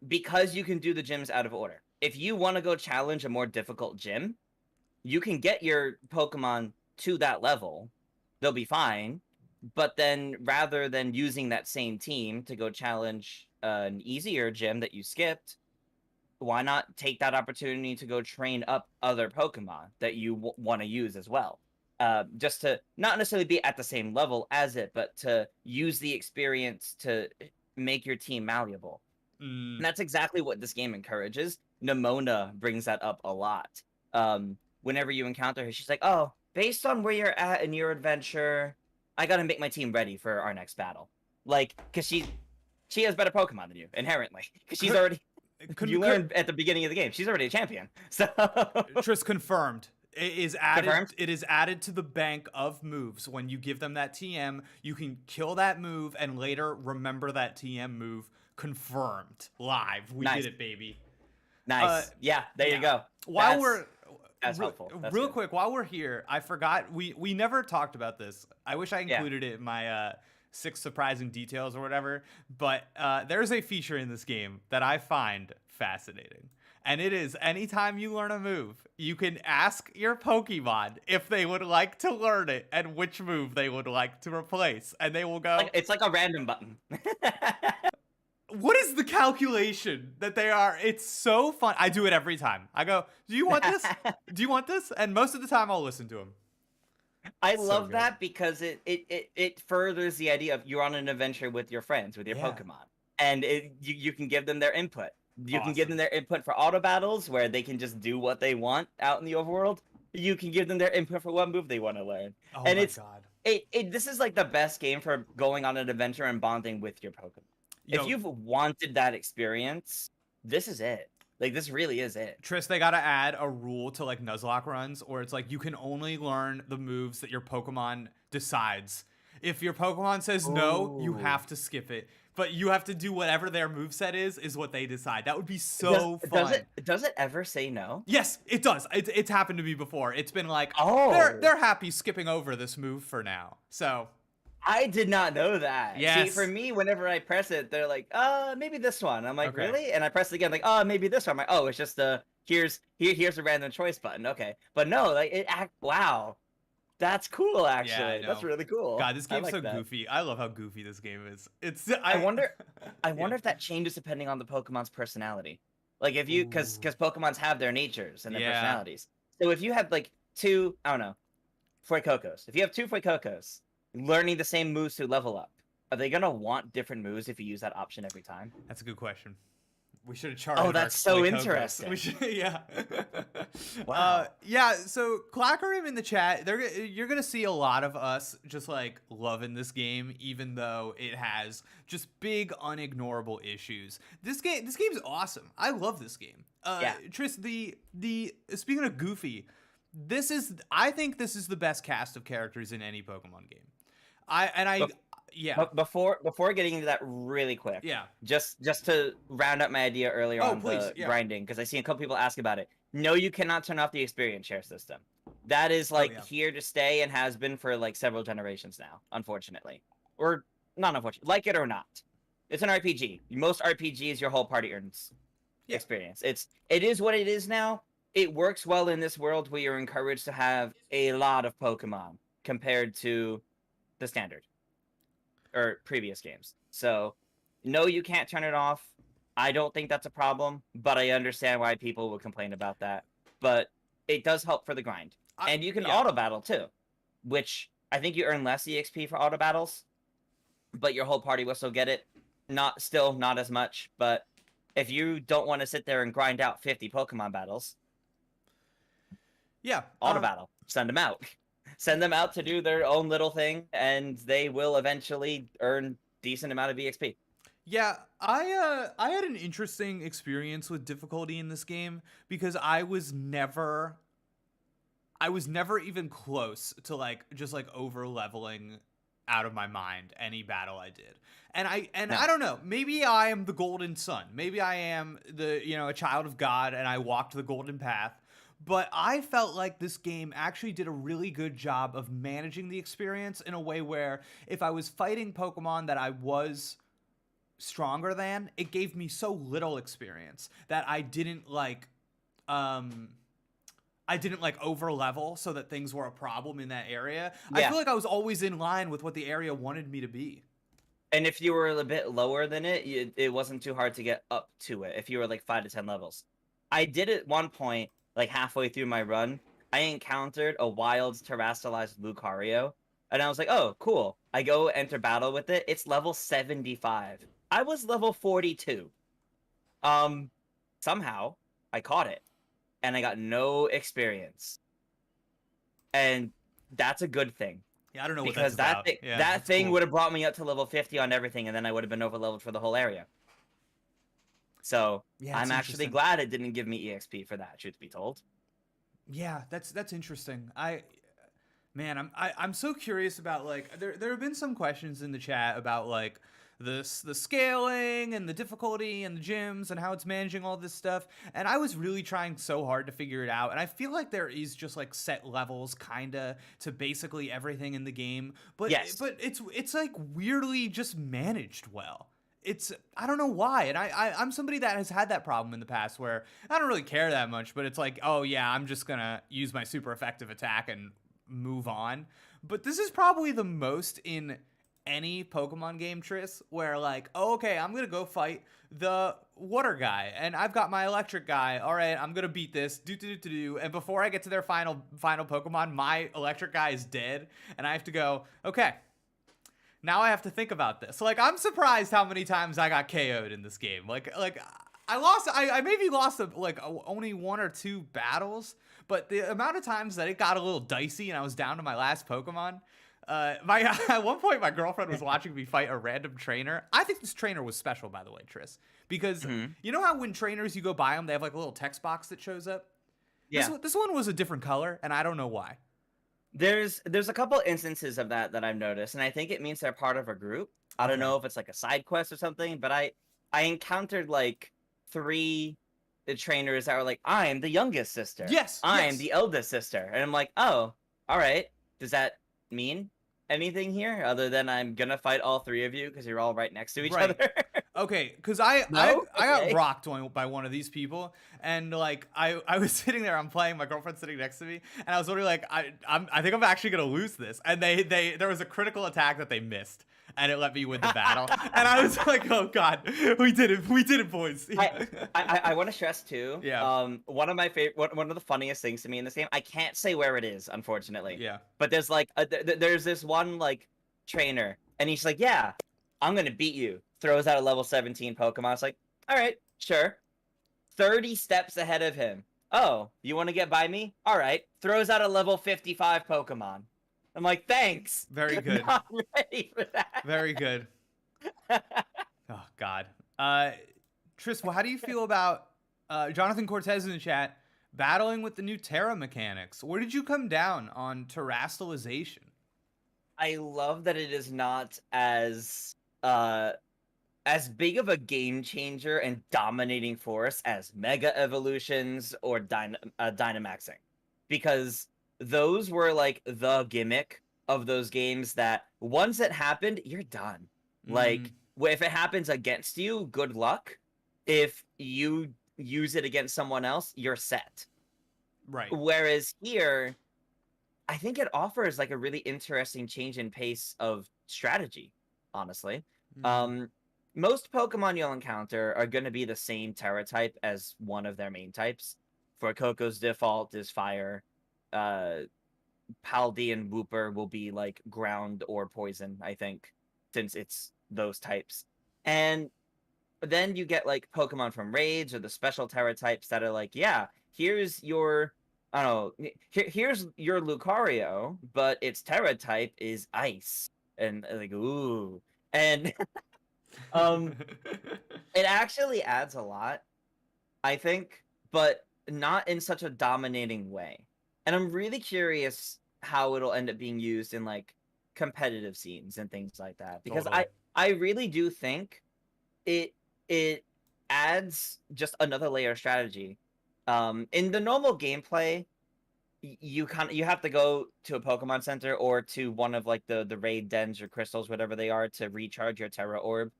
because you can do the gyms out of order. If you want to go challenge a more difficult gym, you can get your Pokemon to that level. They'll be fine. But then, rather than using that same team to go challenge an easier gym that you skipped, why not take that opportunity to go train up other Pokemon that you want to use as well? Just to not necessarily be at the same level as it, but to use the experience to make your team malleable. And that's exactly what this game encourages. Nimona brings that up a lot. Whenever you encounter her, she's like, oh, based on where you're at in your adventure, I gotta make my team ready for our next battle. Like, because she has better Pokemon than you inherently because she's already. You Con- learned at the beginning of the game. She's already a champion. So Tris, confirmed. It is added. Confirmed? It is added to the bank of moves. When you give them that TM, you can kill that move and later remember that TM move. Confirmed. Live. We Nice. did it, baby. Nice. Yeah, there you go. While we're that's helpful. That's real good. quick, while we're here, I forgot we never talked about this. I wish I included it in my 6 surprising details or whatever. But there's a feature in this game that I find fascinating. And it is anytime you learn a move, you can ask your Pokemon if they would like to learn it and which move they would like to replace. And they will go. It's like a random button. What is the calculation that they are? It's so fun. I do it every time. I go, do you want this? Do you want this? And most of the time I'll listen to them. I love that because it furthers the idea of you're on an adventure with your friends, with your Pokemon. And you can give them their input. You can give them their input for auto battles where they can just do what they want out in the overworld. You can give them their input for what move they want to learn. Oh and my god. This is like the best game for going on an adventure and bonding with your Pokemon. If you've wanted that experience, this is it. Like, this really is it. Tris, they gotta add a rule to like Nuzlocke runs, or it's like you can only learn the moves that your Pokemon decides. If your Pokemon says no, you have to skip it. But you have to do whatever their moveset is what they decide. That would be so fun. Does it ever say no? Yes, it does. It's happened to me before. It's been like, they're happy skipping over this move for now. So I did not know that. Yes. See, for me, whenever I press it, they're like, maybe this one. I'm like, really? And I press it again, like, maybe this one. I'm like, oh, it's just here's a random choice button. Okay. But no, like wow. That's cool, actually. That's really cool. God, this game's so goofy. I love how goofy this game is. I wonder if that changes depending on the Pokemon's personality. Like if you, because Pokemons have their natures and their personalities. So if you have like 2, I don't know, Fuecocos. If you have 2 Fuecocos learning the same moves to level up, are they gonna want different moves if you use that option every time? That's a good question. We should have charted. Oh, that's so interesting. We should, yeah. Wow. So Clackerim in the chat, you're gonna see a lot of us just like loving this game, even though it has just big unignorable issues. This game's awesome. I love this game. Tris, the speaking of goofy, I think this is the best cast of characters in any Pokemon game. But before getting into that really quick, just to round up my idea earlier on the grinding, because I seen a couple people ask about it. No, you cannot turn off the experience share system. That is here to stay and has been for like several generations now, unfortunately, or not unfortunately, like it or not. It's an RPG. Most RPGs, your whole party earns experience. It is what it is now. It works well in this world where you're encouraged to have a lot of Pokemon compared to the standard or previous games. So, no, you can't turn it off. I don't think that's a problem, but I understand why people would complain about that. But it does help for the grind. And you can auto battle too, which I think you earn less EXP for auto battles, but your whole party will still get it. Not as much, but if you don't want to sit there and grind out 50 Pokemon battles, auto battle, send them out. Send them out to do their own little thing, and they will eventually earn decent amount of EXP. Yeah, I had an interesting experience with difficulty in this game because I was never even close to just over leveling out of my mind any battle I did. And I don't know, maybe I am the golden son. Maybe I am a child of God and I walked the golden path. But I felt like this game actually did a really good job of managing the experience in a way where if I was fighting Pokemon that I was stronger than, it gave me so little experience that I didn't over level so that things were a problem in that area. I feel like I was always in line with what the area wanted me to be. And if you were a bit lower than it wasn't too hard to get up to it if you were like 5 to 10 levels. I did at one point, like halfway through my run, I encountered a wild Terastallized Lucario, and I was like, oh, cool. I go enter battle with it. It's level 75. I was level 42. Somehow, I caught it, and I got no experience. And that's a good thing. Yeah, I don't know what that's because that about. thing, Yeah, that that's thing cool. would have brought me up to level 50 on everything, and then I would have been over leveled for the whole area. So Yeah, it's I'm actually interesting. glad it didn't give me EXP for that, truth be told. Yeah, that's interesting. Man, I'm so curious about like there have been some questions in the chat about like the scaling and the difficulty and the gyms and how it's managing all this stuff, and I was really trying so hard to figure it out, and I feel like there is just like set levels kinda to basically everything in the game, but Yes. it's like weirdly just managed well. It's I don't know why, and I'm somebody that has had that problem in the past where I don't really care that much, but it's like, oh yeah, I'm just gonna use my super effective attack and move on. But this is probably the most in any Pokemon game, Triss, where like, oh, okay, I'm gonna go fight the water guy, and I've got my electric guy. All right, I'm gonna beat this, do, and before I get to their final Pokemon, my electric guy is dead, and I have to go, okay, now I have to think about this. Like, I'm surprised how many times I got KO'd in this game. Like I maybe lost only one or two battles, but the amount of times that it got a little dicey and I was down to my last Pokemon. My at one point my girlfriend was watching me fight a random trainer. I think this trainer was special, by the way, Triss, because Mm-hmm. you know how when trainers you go buy them, they have like a little text box that shows up. Yeah. This one was a different color, and I don't know why. There's a couple instances of that I've noticed, and I think it means they're part of a group. I don't Okay. know if it's like a side quest or something, but I encountered like three trainers that were like, I'm the youngest sister. Yes. I'm Yes. the eldest sister. And I'm like, oh, all right. Does that mean anything here other than I'm gonna fight all three of you because you're all right next to each Right. other? Okay, because I No? got Okay. rocked by one of these people, and like I was sitting there, I'm playing, my girlfriend's sitting next to me, and I was literally like, I think I'm actually gonna lose this, and they there was a critical attack that they missed, and it let me win the battle, and I was like, oh god, we did it, boys. I want to stress too. Yeah. One of my favorite, one of the funniest things to me in this game. I can't say where it is, unfortunately. Yeah. But there's like, there's this one like trainer, and he's like, "Yeah, I'm gonna beat you." Throws out a level 17 Pokemon. It's like, all right, sure. 30 steps ahead of him. Oh, you want to get by me? All right. Throws out a level 55 Pokemon. I'm like, thanks. Very good. Not ready for that. Very good. Oh god. Tris, well, how do you feel about Jonathan Cortez in the chat battling with the new Terra mechanics? Where did you come down on Terastallization? I love that it is not as big of a game changer and dominating force as Mega Evolutions or Dynamaxing, because those were like the gimmick of those games that once it happened, you're done. Like, if it happens against you, good luck. If you use it against someone else, you're set. Right. Whereas here, I think it offers like a really interesting change in pace of strategy, honestly. Most Pokemon you'll encounter are going to be the same Terra type as one of their main types. For Coco's default is fire. Paldean Wooper will be like ground or poison, I think, since it's those types. And then you get like Pokemon from Raids or the special Terra types that are like, yeah, here's your, I don't know, here's your Lucario, but its Terra type is Ice. And like, ooh. And it actually adds a lot, I think, but not in such a dominating way. And I'm really curious how it'll end up being used in like competitive scenes and things like that, because Totally. I really do think it adds just another layer of strategy. In the normal gameplay, you have to go to a Pokemon Center or to one of like the raid dens or crystals, whatever they are, to recharge your Terra Orb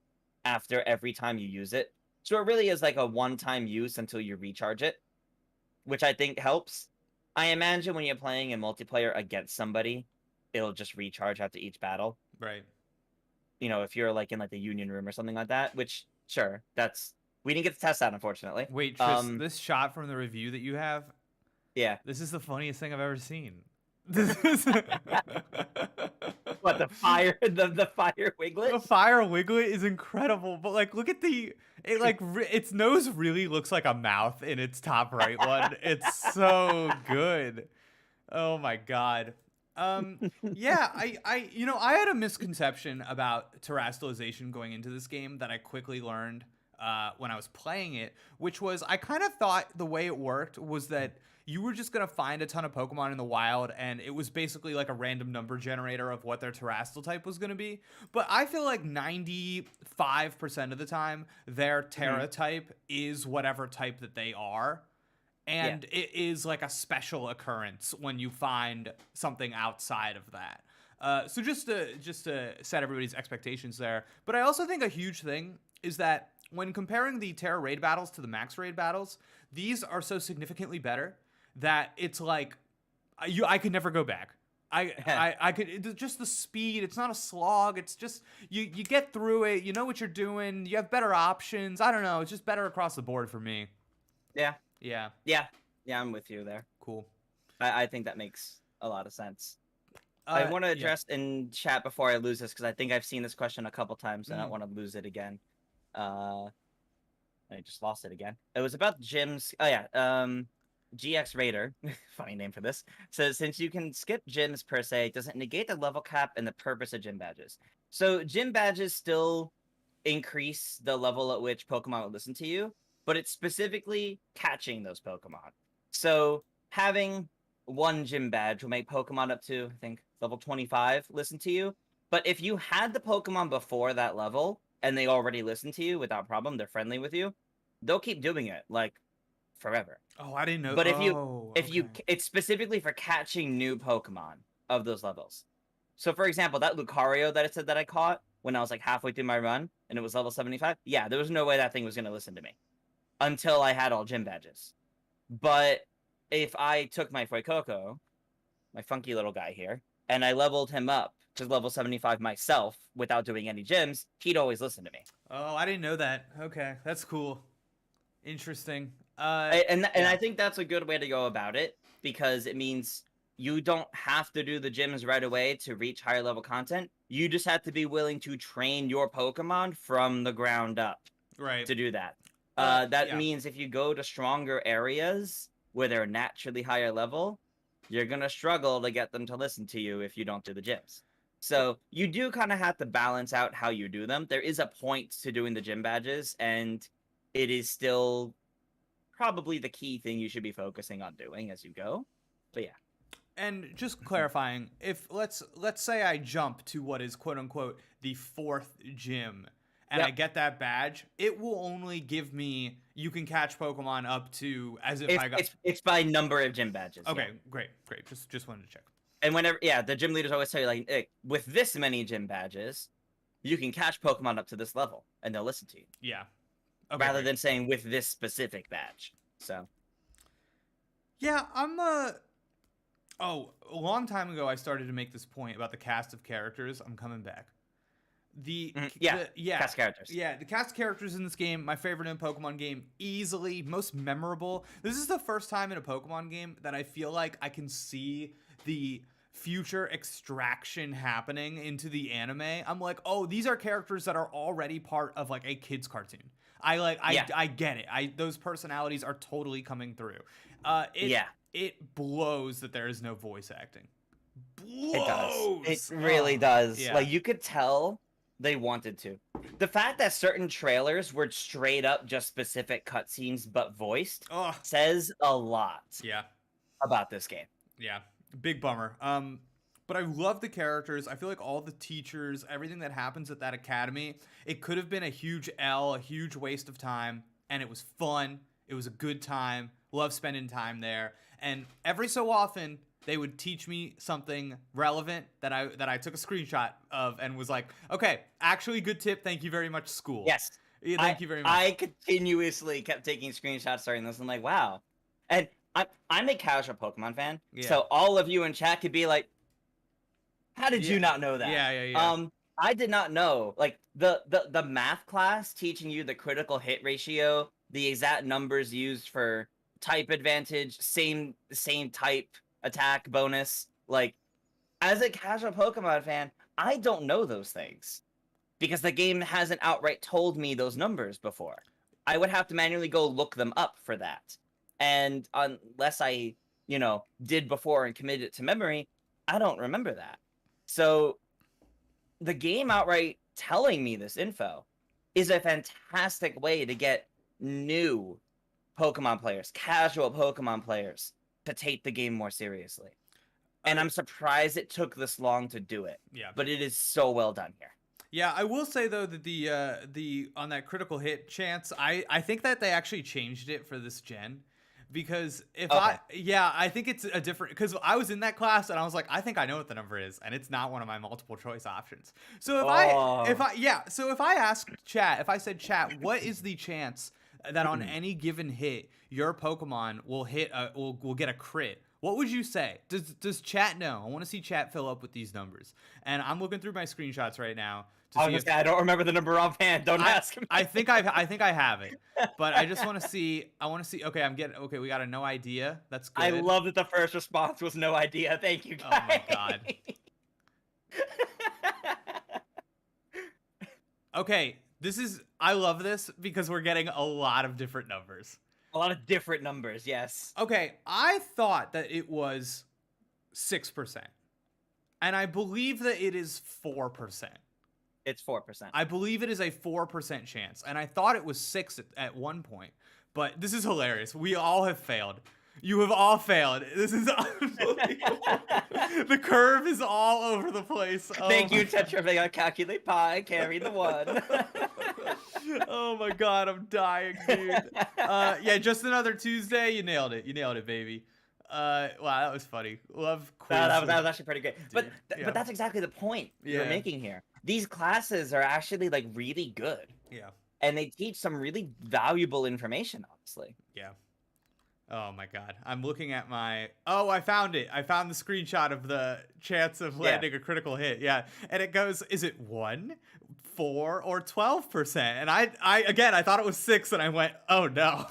after every time you use it. So it really is like a one-time use until you recharge it, which I think helps. I imagine when you're playing in multiplayer against somebody, it'll just recharge after each battle. Right. You know, if you're like in like the Union Room or something like that, which sure, we didn't get to test that, unfortunately. Wait, Tris, this shot from the review that you have, yeah. this is the funniest thing I've ever seen. This is What, the fire Wiglet? the fire Wiglet is incredible, but like look at its nose really looks like a mouth in its top right one. It's so good. Oh my god. Um, yeah, I had a misconception about terastallization going into this game that I quickly learned when I was playing it, which was I kind of thought the way it worked was that you were just gonna find a ton of Pokemon in the wild, and it was basically like a random number generator of what their Terastal type was gonna be. But I feel like 95% of the time, their Terra type is whatever type that they are. Yeah. And it is like a special occurrence when you find something outside of that. So just to set everybody's expectations there, but I also think a huge thing is that when comparing the Terra raid battles to the max raid battles, these are so significantly better that it's like I could never go back. I could just the speed. It's not a slog. It's just you get through it. You know what you're doing. You have better options. I don't know. It's just better across the board for me. Yeah. Yeah. Yeah. Yeah, I'm with you there. Cool. I think that makes a lot of sense. I want to address in chat before I lose this because I think I've seen this question a couple times and I don't want to lose it again. I just lost it again. It was about gyms. Oh yeah. GX Raider, funny name for this, says since you can skip gyms per se, does it negate the level cap and the purpose of gym badges? So gym badges still increase the level at which Pokemon will listen to you, but it's specifically catching those Pokemon. So having one gym badge will make Pokemon up to, I think, level 25 listen to you. But if you had the Pokemon before that level and they already listen to you without problem, they're friendly with you, they'll keep doing it like forever. Oh, I didn't know. But Okay. it's specifically for catching new Pokemon of those levels. So for example, that Lucario that I said that I caught when I was like halfway through my run and it was level 75, yeah, there was no way that thing was going to listen to me until I had all gym badges. But if I took my Fuecoco, my funky little guy here, and I leveled him up to level 75 myself without doing any gyms, he'd always listen to me. Oh, I didn't know that. Okay, that's cool. Interesting. And I think that's a good way to go about it because it means you don't have to do the gyms right away to reach higher level content. You just have to be willing to train your Pokemon from the ground up right to do that. yeah. Means if you go to stronger areas where they're naturally higher level, you're going to struggle to get them to listen to you if you don't do the gyms. So you do kind of have to balance out how you do them. There is a point to doing the gym badges, and it is still probably the key thing you should be focusing on doing as you go. But yeah. And just clarifying, if let's say I jump to what is quote unquote the 4th gym and I get that badge, it will only give me you can catch Pokemon up to as if I got it's by number of gym badges. Okay, yeah. great. Just wanted to check. And whenever the gym leaders always tell you like, hey, with this many gym badges, you can catch Pokemon up to this level and they'll listen to you. Yeah. Okay, rather than saying with this specific badge. So yeah, I'm a long time ago I started to make this point about the cast of characters. I'm coming back. Cast characters. Yeah, the cast characters in this game, my favorite in a Pokemon game, easily most memorable. This is the first time in a Pokemon game that I feel like I can see the future extraction happening into the anime. I'm like, oh, these are characters that are already part of like a kid's cartoon. I get it. Those personalities are totally coming through. It blows that there is no voice acting. Blows. It does. It really does. Yeah. Like you could tell they wanted to. The fact that certain trailers were straight up just specific cutscenes but voiced says a lot. Yeah. About this game. Yeah. Big bummer. But I love the characters. I feel like all the teachers, everything that happens at that academy, it could have been a huge a huge waste of time, and it was fun. It was a good time. Love spending time there. And every so often, they would teach me something relevant that I took a screenshot of and was like, okay, actually good tip. Thank you very much, school. Yes. Yeah, thank you very much. I continuously kept taking screenshots during this. I'm like, wow. And I'm a casual Pokemon fan. Yeah. So all of you in chat could be like, how did you not know that? Yeah. I did not know. Like the math class teaching you the critical hit ratio, the exact numbers used for type advantage, same type attack bonus. Like, as a casual Pokemon fan, I don't know those things because the game hasn't outright told me those numbers before. I would have to manually go look them up for that. And unless I, did before and committed it to memory, I don't remember that. So the game outright telling me this info is a fantastic way to get new Pokemon players, casual Pokemon players, to take the game more seriously. And I'm surprised it took this long to do it. Yeah. But it is so well done here. Yeah, I will say though that the on that critical hit chance, I think that they actually changed it for this gen. Because if I think it's a different, because I was in that class and I was like, I think I know what the number is, and it's not one of my multiple choice options. So if I asked chat, if I said, chat, what is the chance that on any given hit your Pokemon will will get a crit? What would you say? Does chat know? I want to see chat fill up with these numbers, and I'm looking through my screenshots right now. I don't remember the number offhand. Don't ask me. I think I have it, but I just want to see. I want to see. Okay, okay. We got a no idea. That's good. I love that the first response was no idea. Thank you, guys. Oh my god. Okay, I love this because we're getting a lot of different numbers. A lot of different numbers, yes. Okay, I thought that it was 6%, and I believe that it is 4%. It's 4%. I believe it is a 4% chance, and I thought it was 6 at one point. But this is hilarious. We all have failed. You have all failed. This is unbelievable. The curve is all over the place. Thank you, Tetravega. Calculate pi. Carry the 1. Oh my god, I'm dying, dude. Yeah, just another Tuesday. You nailed it. You nailed it, baby. Wow, that was funny. Love quiz. That was actually pretty good. But that's exactly the point you're making here. These classes are actually like really good. Yeah. And they teach some really valuable information, honestly. Yeah. Oh my god. I'm looking at my I found it. I found the screenshot of the chance of landing a critical hit. Yeah. And it goes, is it 1, 4, or 12%? And I thought it was 6 and I went, oh no.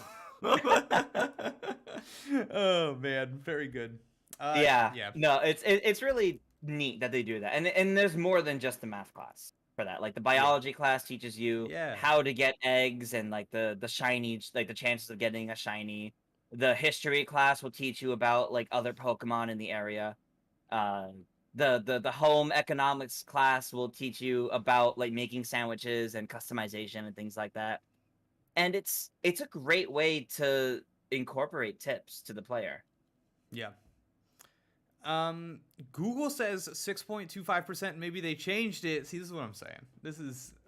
Oh man, very good. Yeah. No, it's really neat that they do that, and there's more than just the math class for that. Like the biology class teaches you how to get eggs and like the shiny, like the chances of getting a shiny. The history class will teach you about like other Pokemon in the area. The home economics class will teach you about like making sandwiches and customization and things like that. And it's a great way to incorporate tips to the player. Yeah. Google says 6.25%. Maybe they changed it. See, this is what I'm saying.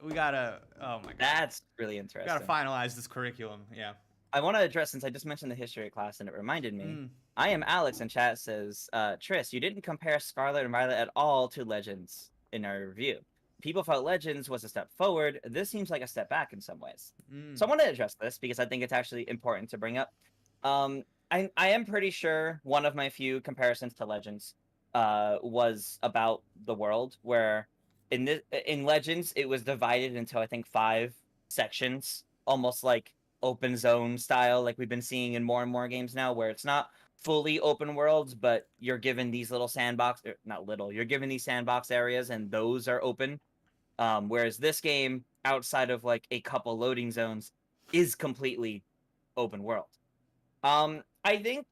We gotta. Oh my god. That's really interesting. Gotta finalize this curriculum. Yeah. I want to address, since I just mentioned the history class and it reminded me. I am Alex in chat says, Triss, you didn't compare Scarlet and Violet at all to Legends in our review. People felt Legends was a step forward. This seems like a step back in some ways. So I want to address this because I think it's actually important to bring up. I am pretty sure one of my few comparisons to Legends was about the world, where in Legends it was divided into I think 5 sections, almost like open zone style, like we've been seeing in more and more games now, where it's not fully open worlds, but you're given these little sandbox, you're given these sandbox areas, and those are open. Whereas this game, outside of like a couple loading zones, is completely open world. I think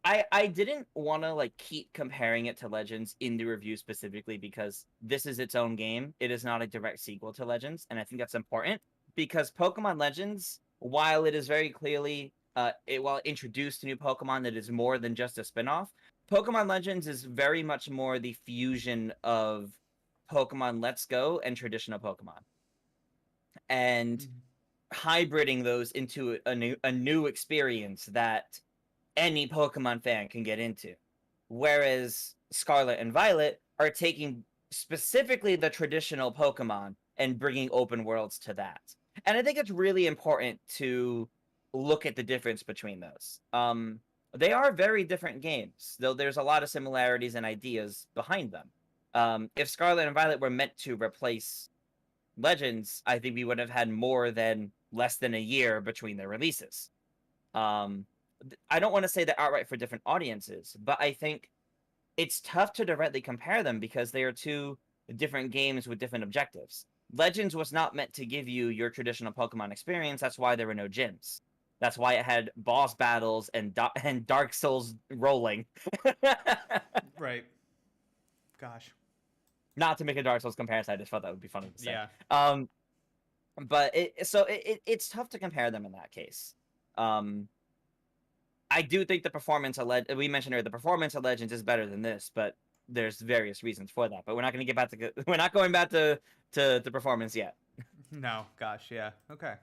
I didn't want to like keep comparing it to Legends in the review specifically because this is its own game. It is not a direct sequel to Legends, and I think that's important because Pokemon Legends, while it is very clearly while introduced to new Pokemon that is more than just a spin-off, Pokemon Legends is very much more the fusion of Pokemon Let's Go and traditional Pokemon, and hybriding those into a new experience that any Pokemon fan can get into. Whereas Scarlet and Violet are taking specifically the traditional Pokemon and bringing open worlds to that. And I think it's really important to look at the difference between those. They are very different games, though there's a lot of similarities and ideas behind them. If Scarlet and Violet were meant to replace Legends, I think we would have had more than less than a year between their releases. I don't want to say that outright for different audiences, but I think it's tough to directly compare them because they are two different games with different objectives. Legends was not meant to give you your traditional Pokemon experience. That's why there were no gyms. That's why it had boss battles and Dark Souls rolling. Right. gosh. Not to make a Dark Souls comparison, I just thought that would be funny to say. Yeah. But it's tough to compare them in that case. I do think the performance of we mentioned earlier, the performance of Legends is better than this, but there's various reasons for that. But we're not going to get back to we're not going back to the performance yet. No, gosh, yeah. Okay.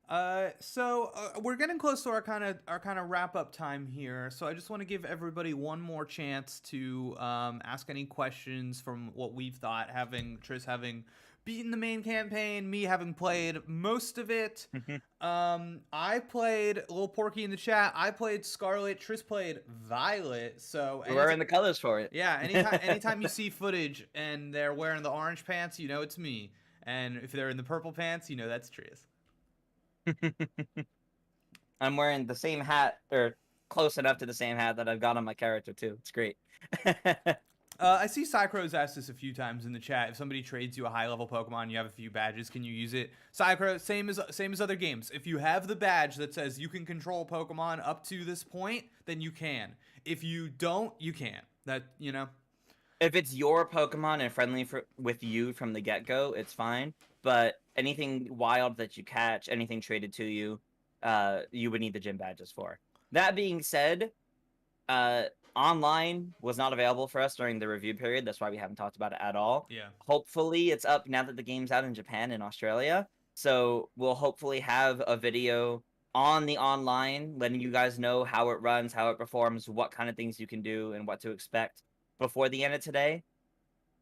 We're getting close to our kind of wrap up time here. So I just want to give everybody one more chance to ask any questions from what we've thought. Having Triss having beaten the main campaign, me having played most of it. I played Little Porky in the chat. I played Scarlet. Triss played Violet. So we're wearing the colors for it. Yeah. Anytime you see footage and they're wearing the orange pants, you know it's me. And if they're in the purple pants, you know that's Triss. I'm wearing the same hat, or close enough to the same hat that I've got on my character too. It's great. I see Cycro's asked this a few times in the chat. If somebody trades you a high level Pokemon and you have a few badges, can you use it? Cycro, same as other games. If you have the badge that says you can control Pokemon up to this point, then you can. If you don't, you can't. That, you know. If it's your Pokemon and friendly with you from the get-go, it's fine. But anything wild that you catch, anything traded to you, you would need the gym badges for. That being said, online was not available for us during the review period. That's why we haven't talked about it at all. Yeah. Hopefully it's up now that the game's out in Japan and Australia. So we'll hopefully have a video on the online letting you guys know how it runs, how it performs, what kind of things you can do, and what to expect before the end of today.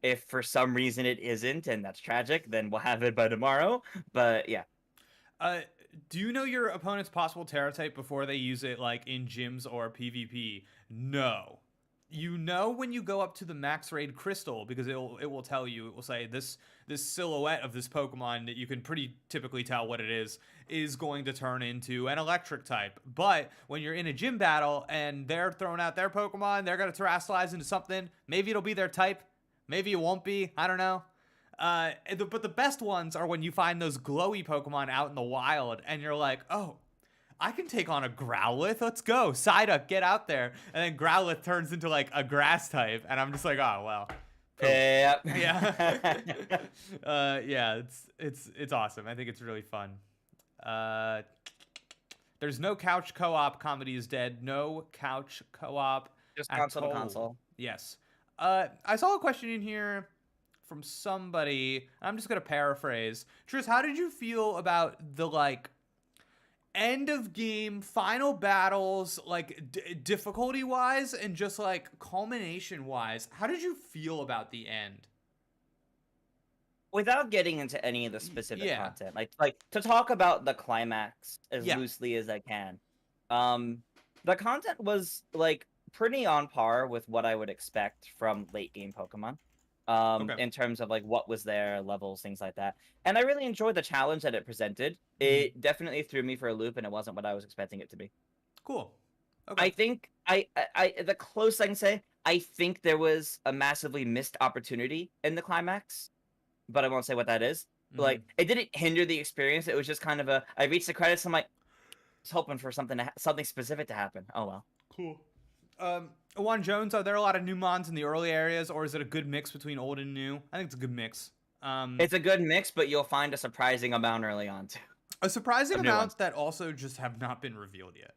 If for some reason it isn't, and that's tragic, then we'll have it by tomorrow. But yeah. Do you know your opponent's possible Terra type before they use it, like in gyms or PvP? No. You know when you go up to the max raid crystal, because it will tell you, it will say this silhouette of this Pokemon that you can pretty typically tell what it is going to turn into an electric type. But when you're in a gym battle and they're throwing out their Pokemon, they're going to Terastallize into something. Maybe it'll be their type. Maybe it won't be. I don't know. But the best ones are when you find those glowy Pokemon out in the wild and you're like, oh, I can take on a Growlithe. Let's go. Psyduck, get out there. And then Growlithe turns into like a grass type. And I'm just like, oh, well. Yep. Yeah. Yeah, it's awesome. I think it's really fun. There's no couch co-op. Comedy is dead. No couch co-op. Just console to console. Yes. I saw a question in here from somebody. I'm just going to paraphrase. Triss, how did you feel about the, like, end of game final battles, like, difficulty-wise and just, like, culmination-wise? How did you feel about the end? Without getting into any of the specific content, like to talk about the climax as loosely as I can, the content was, like, pretty on par with what I would expect from late game Pokemon. In terms of like what was there, levels, things like that. And I really enjoyed the challenge that it presented. It definitely threw me for a loop, and it wasn't what I was expecting it to be. Cool. Okay. I think I the close I can say, I think there was a massively missed opportunity in the climax, but I won't say what that is. Like, it didn't hinder the experience. It was just kind of I reached the credits. I'm like, I was hoping for something specific to happen. Oh well. Cool. Juan Jones, are there a lot of new mons in the early areas, or is it a good mix between old and new? I think it's a good mix. It's a good mix, but you'll find a surprising amount early on too. A surprising amount that also just have not been revealed yet.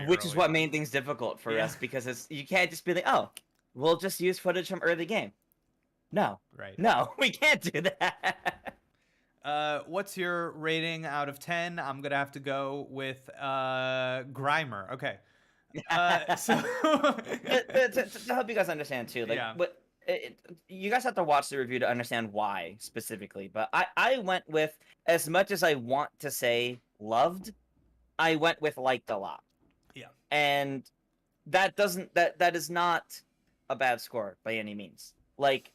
Which is what made things difficult for us, because you can't just be like, oh, we'll just use footage from early game. No. Right. No, we can't do that. What's your rating out of 10? I'm gonna have to go with Grimer. Okay. To help you guys understand too, like, you guys have to watch the review to understand why specifically. But I went with, as much as I want to say loved, I went with liked a lot. Yeah. And that is not a bad score by any means. Like,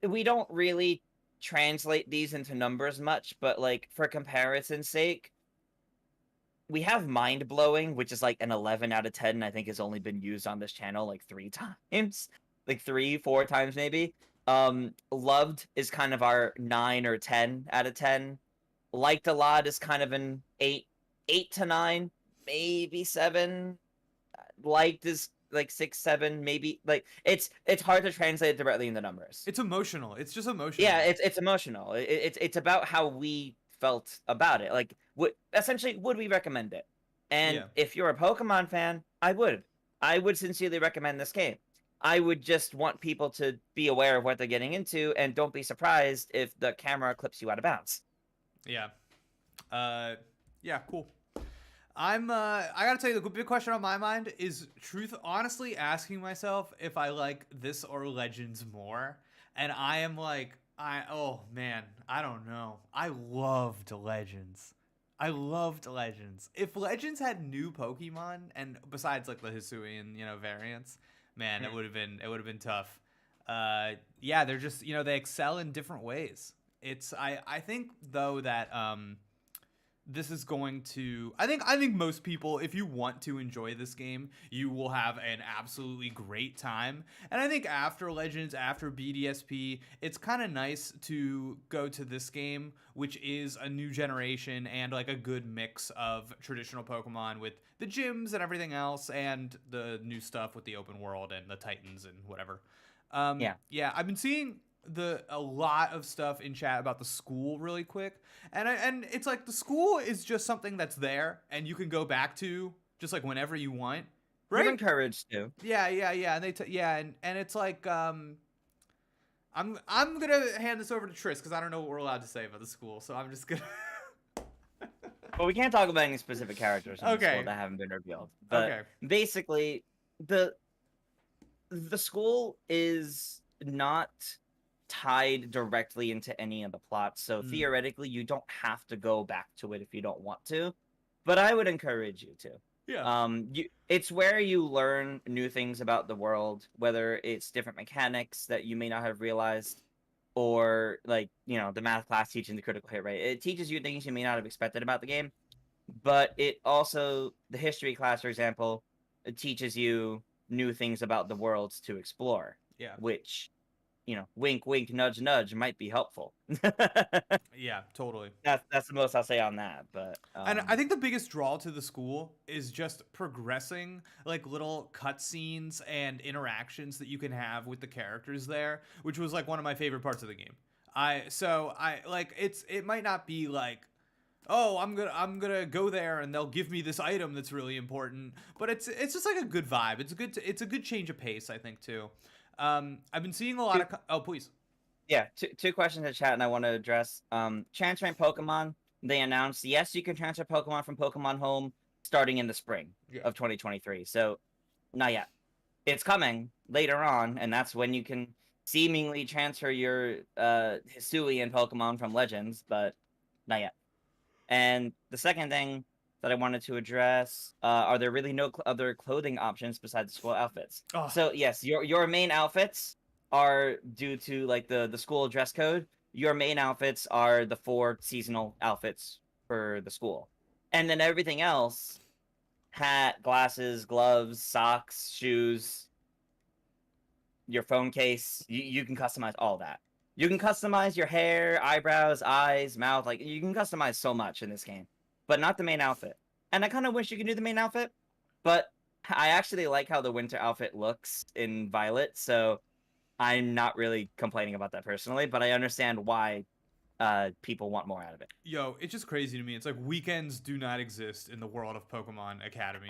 we don't really translate these into numbers much, but like for comparison's sake, we have Mind Blowing, which is like an 11 out of 10, I think has only been used on this channel like 3 times. Like 3-4 times maybe. Loved is kind of our 9 or 10 out of 10. Liked a lot is kind of an 8 to 9, maybe 7. Liked is like 6, 7, maybe. Like it's hard to translate directly into numbers. It's emotional. It's just Yeah, emotional. it's emotional. It's about how we felt about it. Like, essentially, would we recommend it? And Yeah. if you're a Pokemon fan, I would. I would sincerely recommend this game. I would just want people to be aware of what they're getting into, and don't be surprised if the camera clips you out of bounds. Yeah. Yeah, cool. I gotta tell you, the big question on my mind is honestly asking myself if I like this or Legends more. And I am like, oh man, I don't know. I loved Legends. I loved Legends. If Legends had new Pokemon, and besides like the Hisuian, variants, man, Mm. it would have been tough. Yeah, they're just, they excel in different ways. I think though that this is going to I think most people, if you want to enjoy this game, you will have an absolutely great time. And I think after Legends, after BDSP, it's kind of nice to go to this game, which is a new generation and like a good mix of traditional Pokemon with the gyms and everything else, and the new stuff with the open world and the Titans and whatever. Yeah. Yeah, I've been seeing a lot of stuff in chat about the school really quick, and it's like the school is just something that's there and you can go back to just like whenever you want, You're right? encouraged to. Yeah, and and it's like I'm gonna hand this over to Tris because I don't know what we're allowed to say about the school, so I'm just gonna. But we can't talk about any specific characters in the Okay. school that haven't been revealed. But Okay. basically, the school is not tied directly into any of the plots, so Mm. theoretically you don't have to go back to it if you don't want to, but I would encourage you to. Yeah. It's where you learn new things about the world, whether it's different mechanics that you may not have realized, or like, the math class teaching the critical hit rate. It teaches you things you may not have expected about the game, but it also, the history class, for example, it teaches you new things about the worlds to explore, Yeah. which, wink, wink, nudge, nudge might be helpful. Yeah, totally. That's the most I'll say on that. But And I think the biggest draw to the school is just progressing like little cutscenes and interactions that you can have with the characters there, which was like one of my favorite parts of the game. I like it might not be like, oh, I'm gonna go there and they'll give me this item that's really important, but it's just like a good vibe. It's a good change of pace, I think too. I've been seeing a lot of oh, please. Yeah, two questions in the chat, and I want to address. Transferring Pokemon. They announced, yes, you can transfer Pokemon from Pokemon Home starting in the spring of 2023. So, not yet. It's coming later on, and that's when you can seemingly transfer your Hisuian Pokemon from Legends, but not yet. And the second thing that I wanted to address, are there really no other clothing options besides school outfits? Oh. So yes, your main outfits are, due to like the school dress code, your main outfits are the 4 seasonal outfits for the school. And then everything else, hat, glasses, gloves, socks, shoes, your phone case, you can customize all that. You can customize your hair, eyebrows, eyes, mouth. Like, you can customize so much in this game, but not the main outfit. And I kind of wish you could do the main outfit, but I actually like how the winter outfit looks in Violet, so I'm not really complaining about that personally, but I understand why people want more out of it. Yo, it's just crazy to me. It's like weekends do not exist in the world of Pokemon Academy.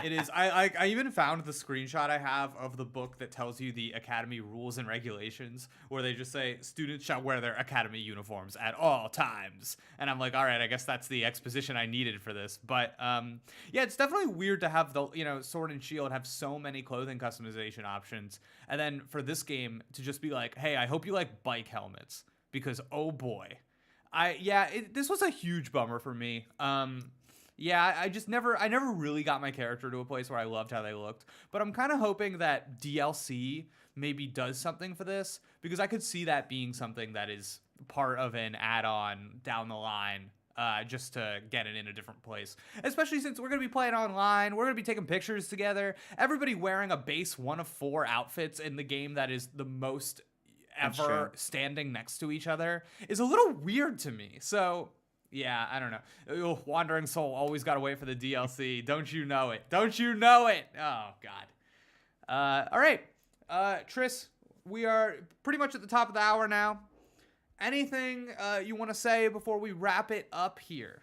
It is. I even found the screenshot I have of the book that tells you the Academy rules and regulations, where they just say students shall wear their Academy uniforms at all times. And I'm like, all right, I guess that's the exposition I needed for this. But yeah, it's definitely weird to have the Sword and Shield have so many clothing customization options, and then for this game to just be like, hey, I hope you like bike helmets. Because oh boy, this was a huge bummer for me. Yeah, I never really got my character to a place where I loved how they looked. But I'm kind of hoping that DLC maybe does something for this, because I could see that being something that is part of an add-on down the line. Just to get it in a different place. Especially since we're going to be playing online. We're going to be taking pictures together. Everybody wearing a base 1 of 4 outfits in the game that is the most ever standing next to each other is a little weird to me. So yeah, I don't know. Wandering Soul always gotta wait for the DLC. Don't you know it? Don't you know it? Oh god. All right, Tris, we are pretty much at the top of the hour now. Anything you want to say before we wrap it up here?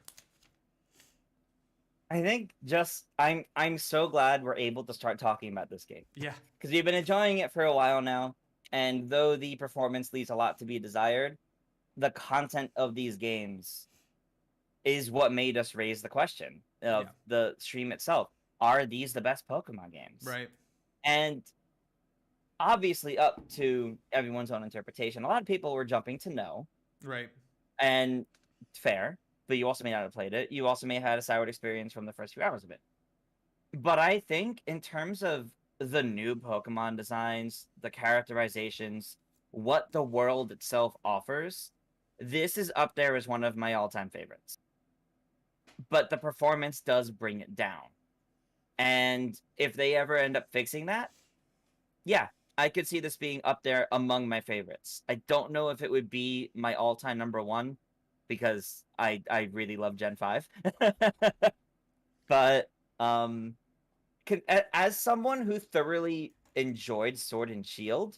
I think just I'm so glad we're able to start talking about this game Yeah. because we've been enjoying it for a while now, and though the performance leaves a lot to be desired, the content of these games is what made us raise the question of the stream itself. Are these the best Pokemon games? Right. And obviously, up to everyone's own interpretation. A lot of people were jumping to no. Right. And fair, but you also may not have played it. You also may have had a soured experience from the first few hours of it. But I think in terms of the new Pokemon designs, the characterizations, what the world itself offers, this is up there as one of my all-time favorites. But the performance does bring it down. And if they ever end up fixing that, yeah, I could see this being up there among my favorites. I don't know if it would be my all-time number one, because I really love Gen 5. But as someone who thoroughly enjoyed Sword and Shield,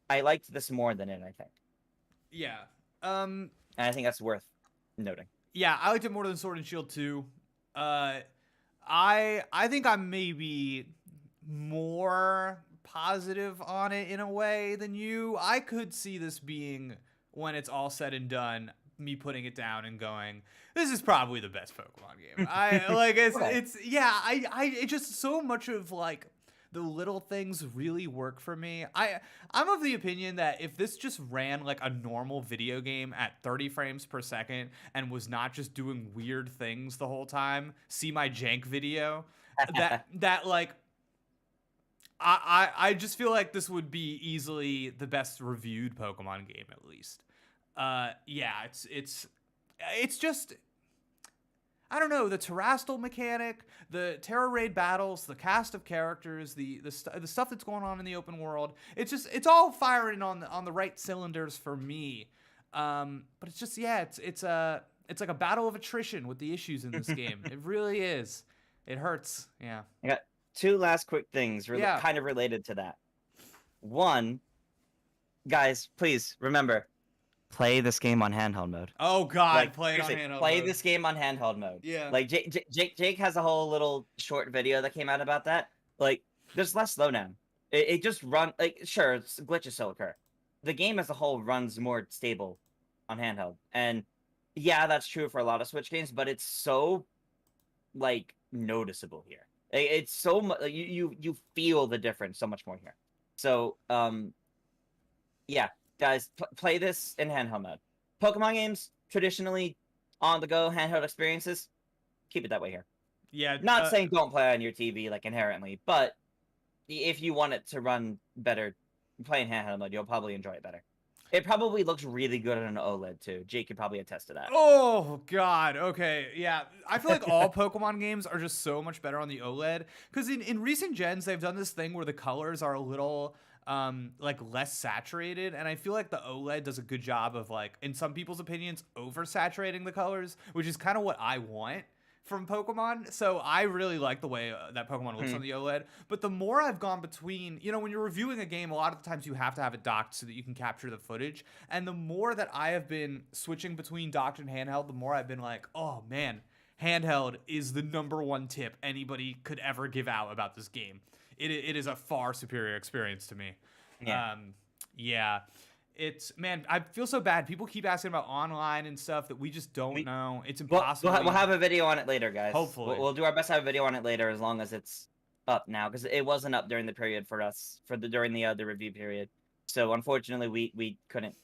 I liked this more than it, I think. Yeah. And I think that's worth noting. Yeah, I liked it more than Sword and Shield too. I think I'm maybe more positive on it in a way than you. I could see this being, when it's all said and done, me putting it down and going, this is probably the best Pokemon game. It's just so much of like the little things really work for me. I'm of the opinion that if this just ran like a normal video game at 30 frames per second and was not just doing weird things the whole time, see my jank video, that like I just feel like this would be easily the best reviewed Pokemon game, at least. It's just, I don't know, the Terastal mechanic, the Terra Raid battles, the cast of characters, the stuff that's going on in the open world. It's all firing on the right cylinders for me. But it's just, it's like a battle of attrition with the issues in this game. It really is. It hurts. Yeah. I got two last quick things kind of related to that. One, guys, please remember, play this game on handheld mode. Oh God, play it on handheld play mode. this game on handheld mode. Yeah. Like Jake has a whole little short video that came out about that. Like, there's less slowdown. It just sure, glitches still occur. The game as a whole runs more stable on handheld. And yeah, that's true for a lot of Switch games, but it's so like noticeable here. It's so much, you feel the difference so much more here. So yeah, guys, play this in handheld mode. Pokemon games traditionally on the go handheld experiences, keep it that way here. Yeah. Not saying don't play on your TV like inherently, but if you want it to run better, play in handheld mode, you'll probably enjoy it better. It probably looks really good on an OLED too. Jake could probably attest to that. Oh God. Okay. Yeah. I feel like all Pokemon games are just so much better on the OLED, because in recent gens they've done this thing where the colors are a little like less saturated, and I feel like the OLED does a good job of, like, in some people's opinions, oversaturating the colors, which is kind of what I want from Pokemon. So I really like the way that Pokemon looks on the OLED. But the more I've gone between, when you're reviewing a game, a lot of the times you have to have it docked so that you can capture the footage. And the more that I have been switching between docked and handheld, the more I've been like, oh man, handheld is the #1 tip anybody could ever give out about this game. It is a far superior experience to me. Yeah. It's, man, I feel so bad. People keep asking about online and stuff that we just don't know. It's impossible. We'll have a video on it later, guys. Hopefully. We'll do our best to have a video on it later, as long as it's up now, because it wasn't up during the period for us, during the review period. So unfortunately, we couldn't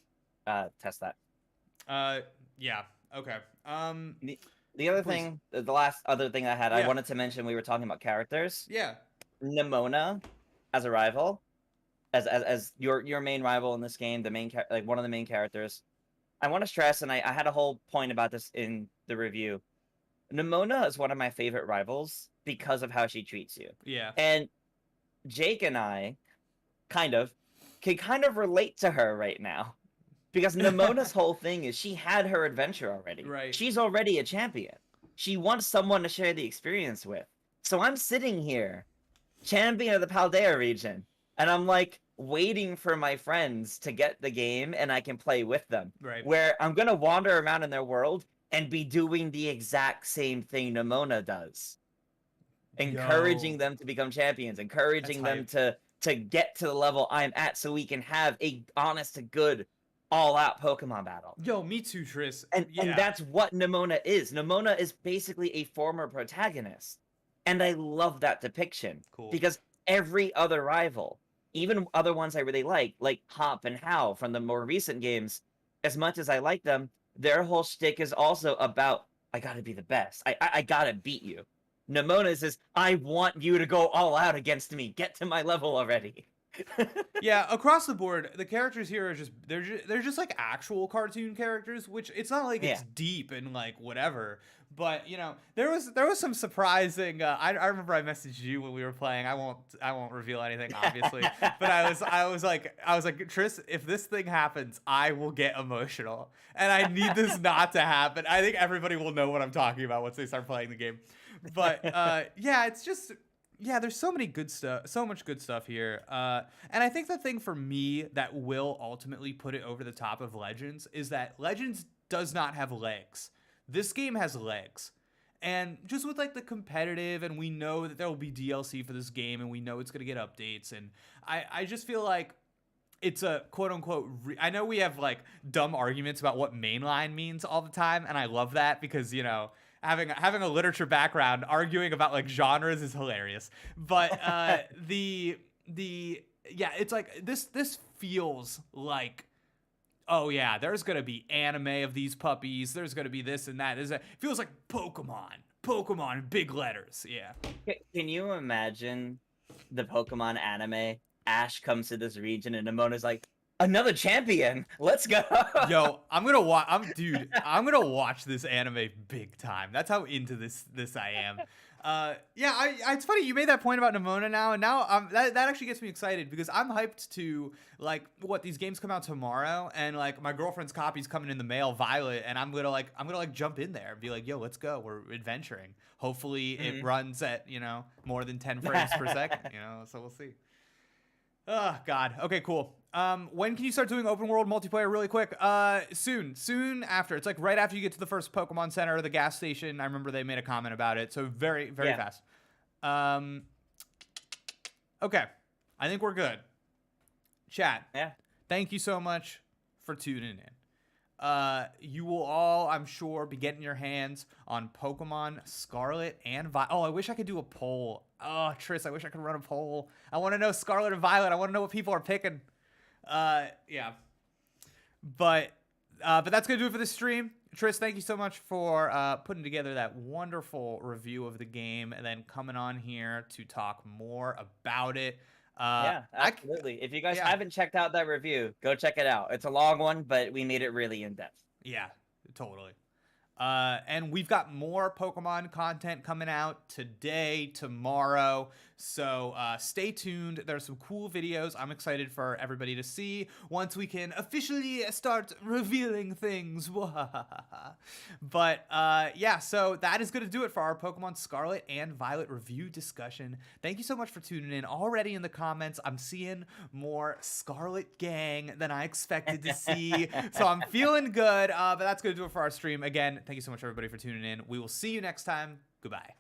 test that. Yeah. Okay. The other thing, the last other thing I had, I wanted to mention, we were talking about characters. Yeah. Nemona as a rival, as your main rival in this game, one of the main characters. I want to stress, and I had a whole point about this in the review. Nemona is one of my favorite rivals because of how she treats you. Yeah. And Jake and I can relate to her right now, because Nemona's whole thing is she had her adventure already. Right. She's already a champion. She wants someone to share the experience with. So I'm sitting here champion of the Paldea region. And I'm like waiting for my friends to get the game and I can play with them. Right. Where I'm gonna wander around in their world and be doing the exact same thing Nimona does. Encouraging them to become champions, encouraging them to get to the level I'm at so we can have a honest to good all-out Pokemon battle. Yo, me too, Tris. And yeah. that's what Nimona is. Nimona is basically a former protagonist. And I love that depiction. Cool. Because every other rival, even other ones I really like Hop and How from the more recent games, as much as I like them, their whole shtick is also about, I gotta be the best. I gotta beat you. Nimona says, I want you to go all out against me. Get to my level already. Yeah, across the board, the characters here are just they're just like actual cartoon characters, which it's not like it's deep and like whatever. But you know, there was some surprising. I remember I messaged you when we were playing. I won't reveal anything, obviously. But I was like Tris, if this thing happens, I will get emotional, and I need this not to happen. I think everybody will know what I'm talking about once they start playing the game. But yeah, it's just. Yeah, there's so much good stuff here. And I think the thing for me that will ultimately put it over the top of Legends is that Legends does not have legs. This game has legs. And just with like the competitive, and we know that there will be DLC for this game, and we know it's going to get updates. And I just feel like it's a quote unquote, I know we have like dumb arguments about what mainline means all the time. And I love that because, you know, having a literature background, arguing about like genres is hilarious. But yeah, it's like this feels like, oh yeah, there's gonna be anime of these puppies. There's gonna be this and that. It feels like Pokemon in big letters. Yeah. Can you imagine the Pokemon anime? Ash comes to this region and Nimona's like, another champion. Let's go. Yo, I'm gonna watch this anime big time. That's how into this I am. Yeah, it's funny you made that point about Nimona now, and now that actually gets me excited because I'm hyped to like what these games come out tomorrow, and like my girlfriend's copy's coming in the mail, Violet, and I'm gonna jump in there and be like, yo, let's go. We're adventuring. Hopefully it runs at, you know, more than 10 frames per second, you know, so we'll see. Oh, God. Okay, cool. When can you start doing open world multiplayer really quick? Soon after. It's like right after you get to the first Pokemon Center or the gas station. I remember they made a comment about it. So very, very fast. Okay. I think we're good. Chat. Yeah. Thank you so much for tuning in. You will all, I'm sure, be getting your hands on Pokemon Scarlet and Violet. Oh, I wish I could do a poll. Oh, Tris, I wish I could run a poll. I want to know Scarlet and Violet. I want to know what people are picking. Yeah. But that's going to do it for this stream. Tris, thank you so much for putting together that wonderful review of the game and then coming on here to talk more about it. Yeah, absolutely. If you guys haven't checked out that review, go check it out. It's a long one, but we made it really in-depth. Yeah, totally. And we've got more Pokemon content coming out today, tomorrow. So stay tuned. There's some cool videos I'm excited for everybody to see once we can officially start revealing things. But yeah, so that is going to do it for our Pokemon Scarlet and Violet review discussion. Thank you so much for tuning in. Already in the comments, I'm seeing more Scarlet gang than I expected to see. So I'm feeling good. But that's going to do it for our stream. Again, thank you so much, everybody, for tuning in. We will see you next time. Goodbye.